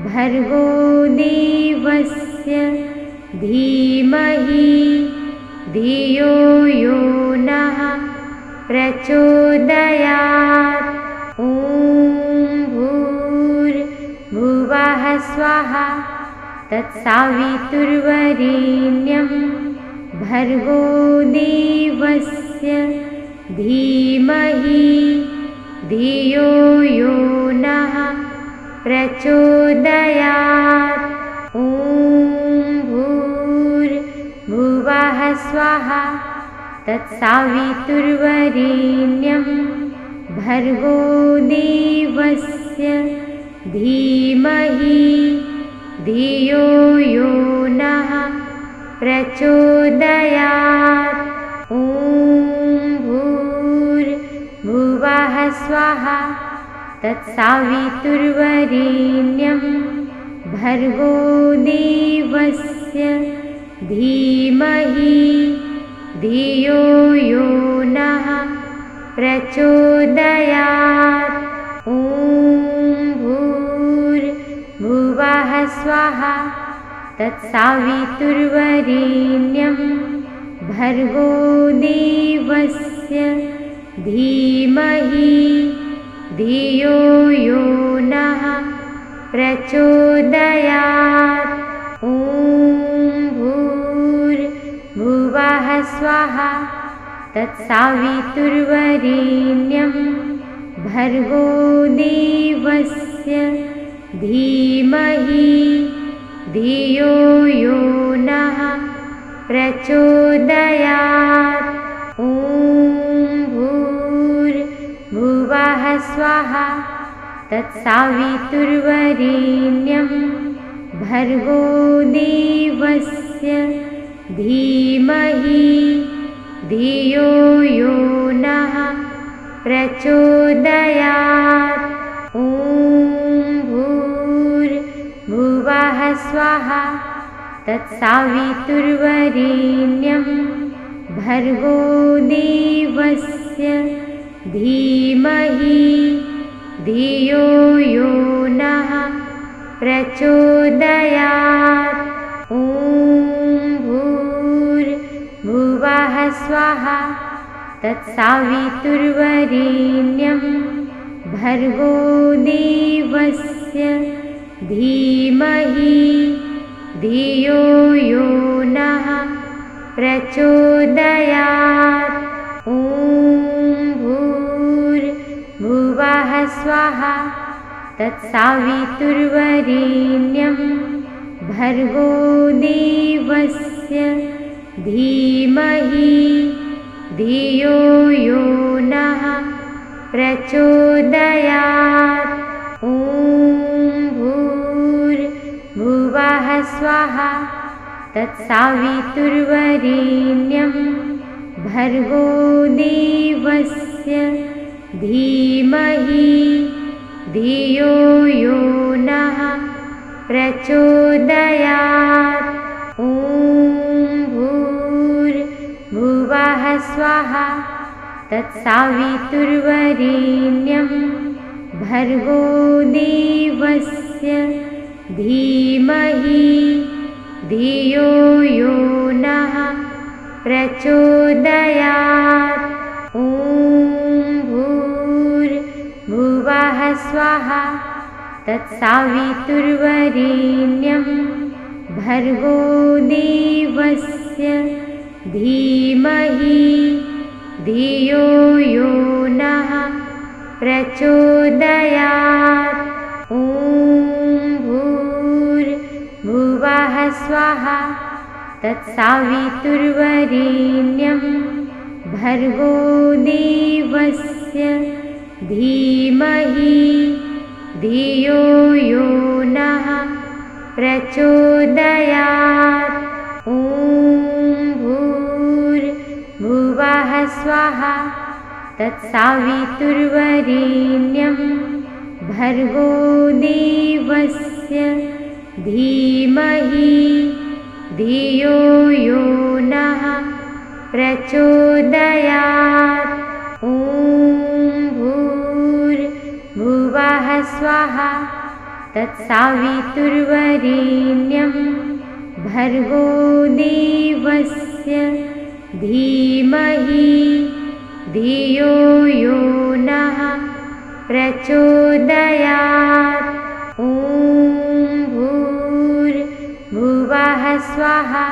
भर्गो देवस्य धीमहि धियो यो नः प्रचोदयात्। ॐ भूर्भुवः स्वाहा तत्सवितुर्वरेण्यं भर्गो देवस्य धीमहि धियो यो नः प्रचोदयात्। ॐ भूर्भुवः स्वाहा तत्सवितुर्वरेण्यं भर्गो देवस्य धीमहि धियो यो नः प्रचोदयात्। ॐ भूर्भुवः स्वाहा तत्सवितुर्वरेण्यं भर्गो देवस्य धीमहि धियो यो नः प्रचोदयात्। ॐ भूर्भुवः स्वाहा तत्सवितुर्वरेण्यं भर्गो देवस्य धीमहि धियो यो नः प्रचोदयात्। ॐ भूर्भुवः स्वाहा तत्सवितुर्वरेण्यं भर्गो देवस्य धीमहि धियो यो नः प्रचोदयात्। ॐ भूर्भुवः स्वाहा तत्सवितुर्वरेण्यं भर्गो देवस्य धीमहि धियो यो नः प्रचोदयात्। ॐ भूर्भुवः स्वाहा तत्सवितुर्वरेण्यं भर्गो देवस्य धीमहि धियो यो नः प्रचोदयात्। ॐ भूर्भुवः स्वाहा तत्सवितुर्वरेण्यं भर्गो देवस्य धीमहि धियो यो नः प्रचोदयात्। ॐ स्वाहा तत्सावितुर्वरेण्यं भर्गो देवस्य धीमहि धियो यो नः प्रचोदयात्। ॐ भूर्भुवः स्वाहा तत्सावितुर्वरेण्यं भर्गो देवस्य धीमहि धियो यो नः प्रचोदयात्। ॐ भूर्भुवः स्वाहा तत्सावितुर्वरेण्यं भर्गो देवस्य धीमहि धियो यो नः प्रचोदयात्। ॐ भूर्भुवः स्वाहा तत्सावितुर्वरेण्यं भर्गो देवस्य धीमहि धियो यो नः प्रचोदयात्। ॐ भूर्भुवः स्वाहा तत्सावितुर्वरेण्यं भर्गो देवस्य धीमहि धियो यो नः प्रचोदयात्। ॐ भूर्भुवः स्वाहा तत्सावितुर्वरेण्यं भर्गो देवस्य धीमहि धियो यो नः प्रचोदयात्। ॐ भूर्भुवः स्वाहा तत्सावितुर्वरेण्यं भर्गो देवस्य धीमहि धियो यो नः प्रचोदयात्। ॐ भूर्भुवः स्वाहा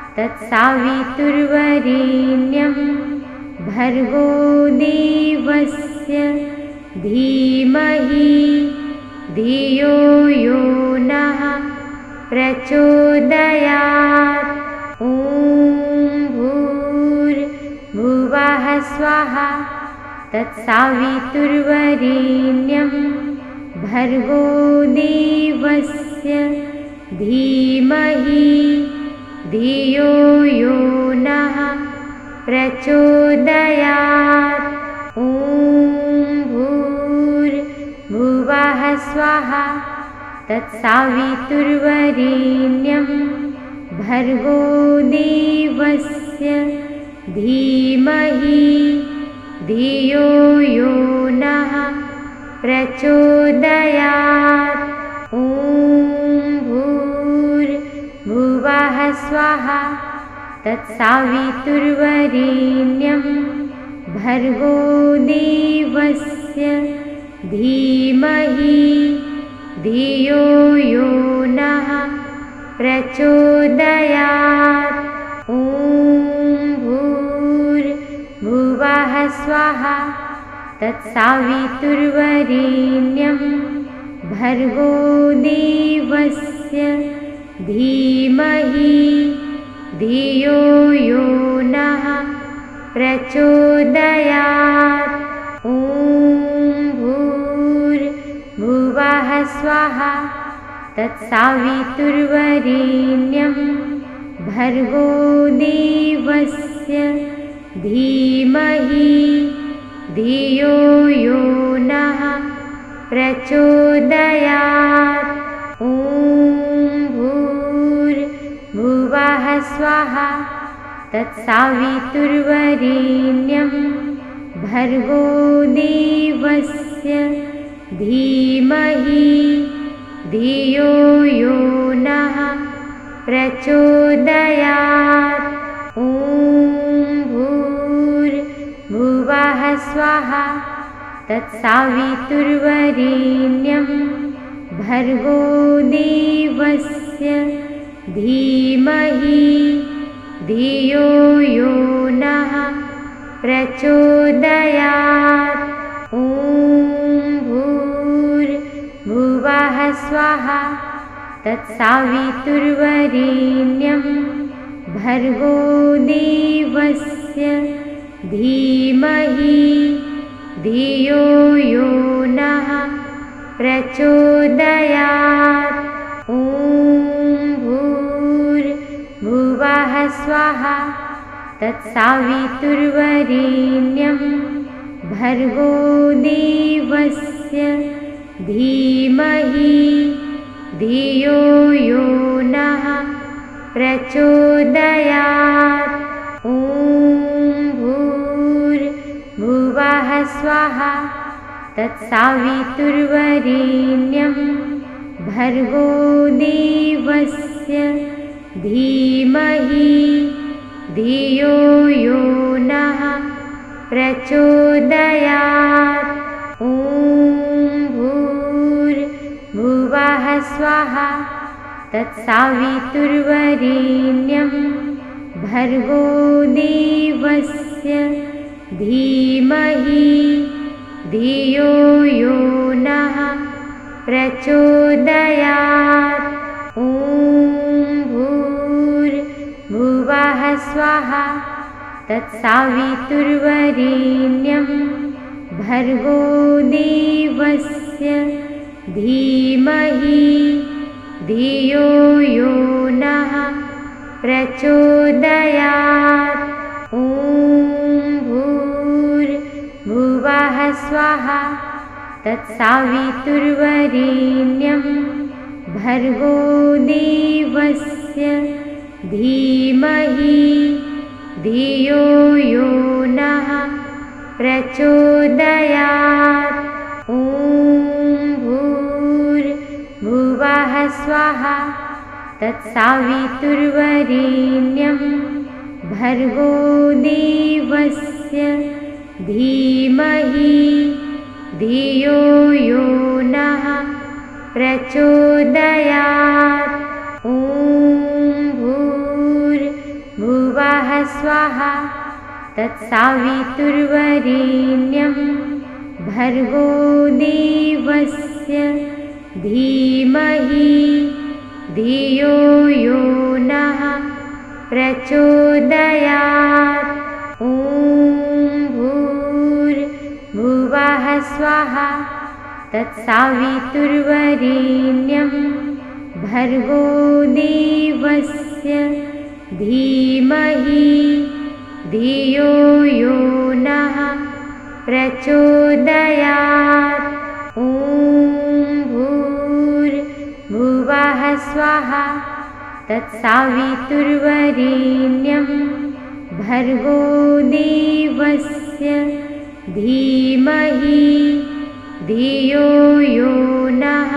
तत्सावितुर्वरेण्यं भर्गो देवस्य धीमहि धियो यो नः प्रचोदयात्। ॐ भूर्भुवः स्वाहा तत्सावितुर्वरेण्यं भर्गो देवस्य धीमहि धियो यो नः प्रचोदयात्। ॐ भूर्भुवः स्वाहा तत्सावितुर्वरेण्यं भर्गो देवस्य धीमहि धियो यो नः प्रचोदयात्। ॐ भूर्भुवः स्वाहा तत्सावितुर्वरेण्यं भर्गो देवस्य धीमहि धियो यो नः प्रचोदयात्। ॐ भूर्भुवः स्वाहा तत्सावितुर्वरेण्यं भर्गो देवस्य धीमहि धियो यो नः प्रचोदयात्। ॐ भूर्भुवः स्वाहा तत्सावितुर्वरेण्यं भर्गो देवस्य धीमहि धियो यो नः प्रचोदयात्। ॐ भूर्भुवः स्वाहा तत्सावितुर्वरेण्यं भर्गो देवस्य धीमहि धियो यो नः प्रचोदयात्। ॐ भूर्भुवः स्वाहा तत्सावितुर्वरेण्यं भर्गो देवस्य धीमहि धियो यो नः प्रचोदयात्। ॐ स्वाहा तत्सावितुर्वरेण्यं भर्गो देवस्य धीमहि धियो यो नः प्रचोदयात्। ॐ भूर्भुवः स्वाहा तत्सावितुर्वरेण्यं भर्गो देवस्य धीमहि धियो यो नः प्रचोदयात्। ॐ भूर्भुवः स्वाहा तत्सावितुर्वरेण्यं भर्गो देवस्य धीमहि धियो यो नः प्रचोदयात्। ॐ भूर्भुवः स्वाहा तत्सावितुर्वरेण्यं भर्गो देवस्य धीमहि धियो यो नः प्रचोदयात्। ॐ भूर्भुवः स्वाहा तत्सावितुर्वरेण्यं भर्गो देवस्य धीमहि धियो यो नः प्रचोदयात्। ॐ भूर्भुवः स्वाहा तत्सावितुर्वरेण्यं भर्गो देवस्य धीमहि धियो यो नः प्रचोदयात्। ॐ भूर्भुवः स्वाहा तत्सावितुर्वरेण्यं भर्गो देवस्य धीमहि धियो यो नः प्रचोदयात्। ॐ भूर्भुवः स्वाहा तत्सावितुर्वरेण्यं भर्गो देवस्य धीमहि धियो यो नः प्रचोदयात्। ॐ भूर्भुवः स्वाहा तत्सावितुर्वरेण्यं भर्गो देवस्य धीमहि धियो यो नः प्रचोदयात्। ॐ भूर्भुवः स्वाहा तत्सावितुर्वरेण्यं भर्गो देवस्य धीमहि धियो यो नः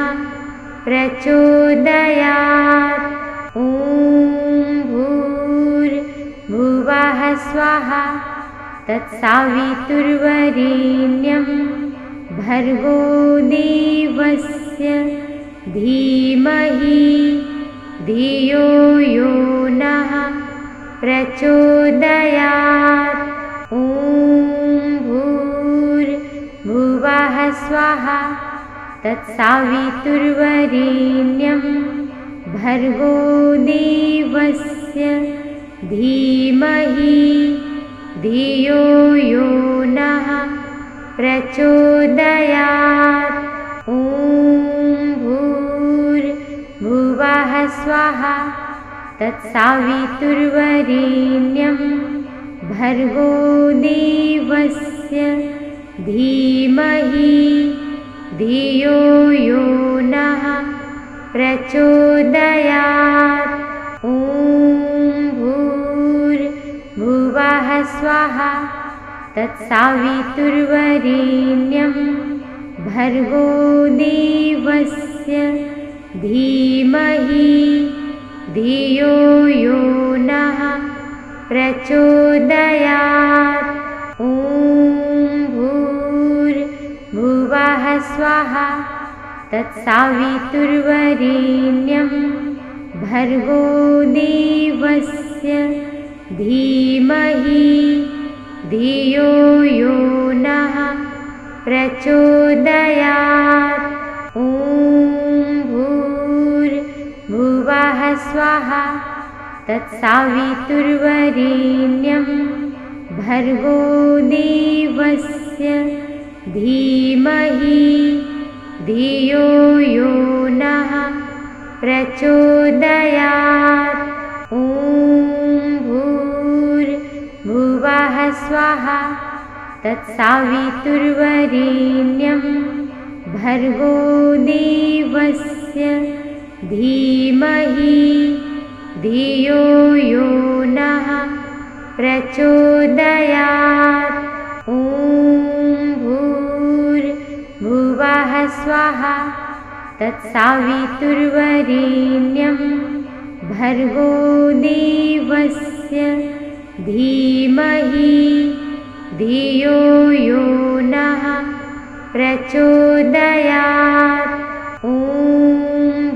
प्रचोदयात्। ॐ भूर्भुवः स्वाहा तत्सावितुर्वरेण्यं भर्गो देवस्य धीमहि धियो यो नः प्रचोदयात्। ॐ भूर्भुवः स्वाहा तत्सावितुर्वरेण्यं भर्गो देवस्य धीमहि धियो यो नः प्रचोदयात्। ॐ भूर्भुवः स्वाहा तत्सावितुर्वरेण्यं भर्गो देवस्य धीमहि धियो यो नः प्रचोदयात्। ॐ भूर्भुवः स्वाहा तत्सावितुर्वरेण्यं भर्गो देवस्य धीमहि धियो यो नः प्रचोदयात्। ॐ भूर्भुवः स्वाहा तत्सावितुर्वरेण्यं भर्गो देवस्य धीमहि धियो यो नः प्रचोदयात्। ॐ स्वाहा तत्सावितुर्वरेण्यं भर्गो देवस्य धीमहि धियो यो नः प्रचोदयात्। ॐ भूर्भुवः स्वाहा तत्सावितुर्वरेण्यं भर्गो देवस्य धीमहि धियो यो नः प्रचोदयात्। ॐ भूर्भुवः स्वाहा तत्सावितुर्वरेण्यं भर्गो देवस्य धीमहि धियो यो नः प्रचोदयात्। ॐ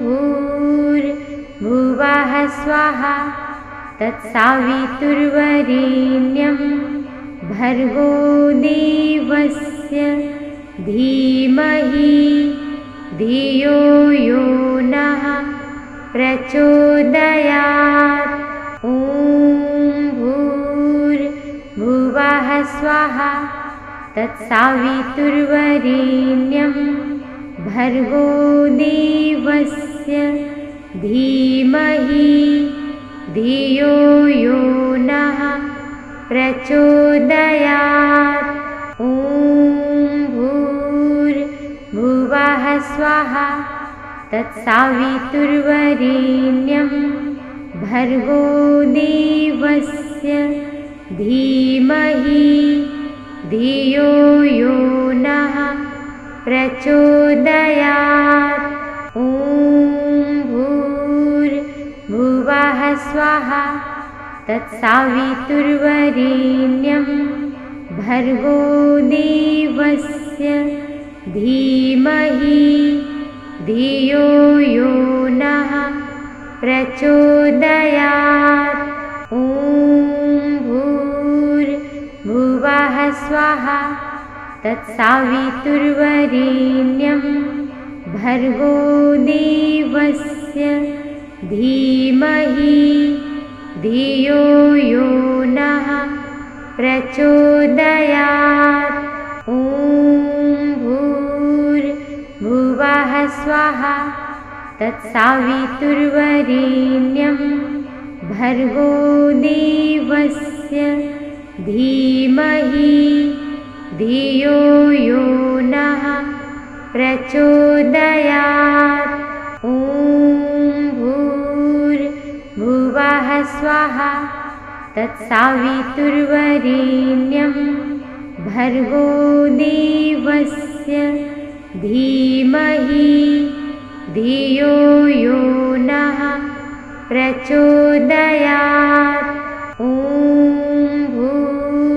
भूर्भुवः स्वाहा तत्सावितुर्वरेण्यं भर्गो देवस्य धीमहि धियो यो नः प्रचोदयात्। ॐ भूर्भुवः स्वाहा तत्सावितुर्वरेण्यं भर्गो देवस्य धीमहि धियो यो नः प्रचोदयात्। ॐ भूर्भुवः स्वाहा तत्सावितुर्वरेण्यं भर्गो देवस्य धीमहि धियो यो नः प्रचोदयात्। ॐ भूर्भुवः स्वाहा तत्सावितुर्वरेण्यं भर्गो देवस्य धीमहि धियो यो नः प्रचोदयात्। ॐ भूर्भुवः स्वाहा तत्सावितुर्वरेण्यं भर्गो देवस्य धीमहि धियो यो नः प्रचोदयात्। ॐ भूर्भुवः स्वाहा तत्सावितुर्वरेण्यं भर्गो देवस्य धीमहि धियो यो नः प्रचोदयात्। ॐ भूर्भुवः स्वाहा तत्सावितुर्वरेण्यं भर्गो देवस्य धीमहि धियो यो नः प्रचोदयात्। ॐ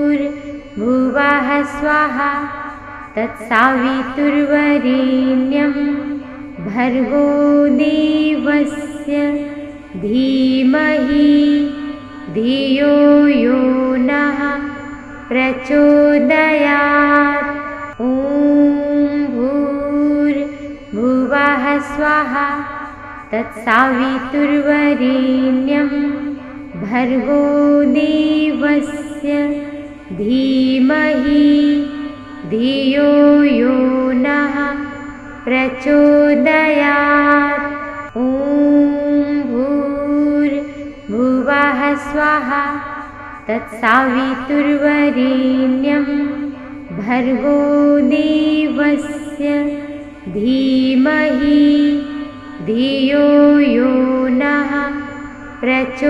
भूर्भुवः स्वाहा तत्सावितुर्वरेण्यं भर्गो देवस्य धीमहि धियो यो नः प्रचोदयात्। ॐ भूर्भुवः स्वाहा तत्सावितुर्वरेण्यं भर्गो देवस्य धीमहि धियो यो नः प्रचोदयात्। ॐ भूर्भुवः स्वाहा तत्सावितुर्वरेण्यं भर्गो देवस्य धीमहि धियो यो नः प्रचोदयात्।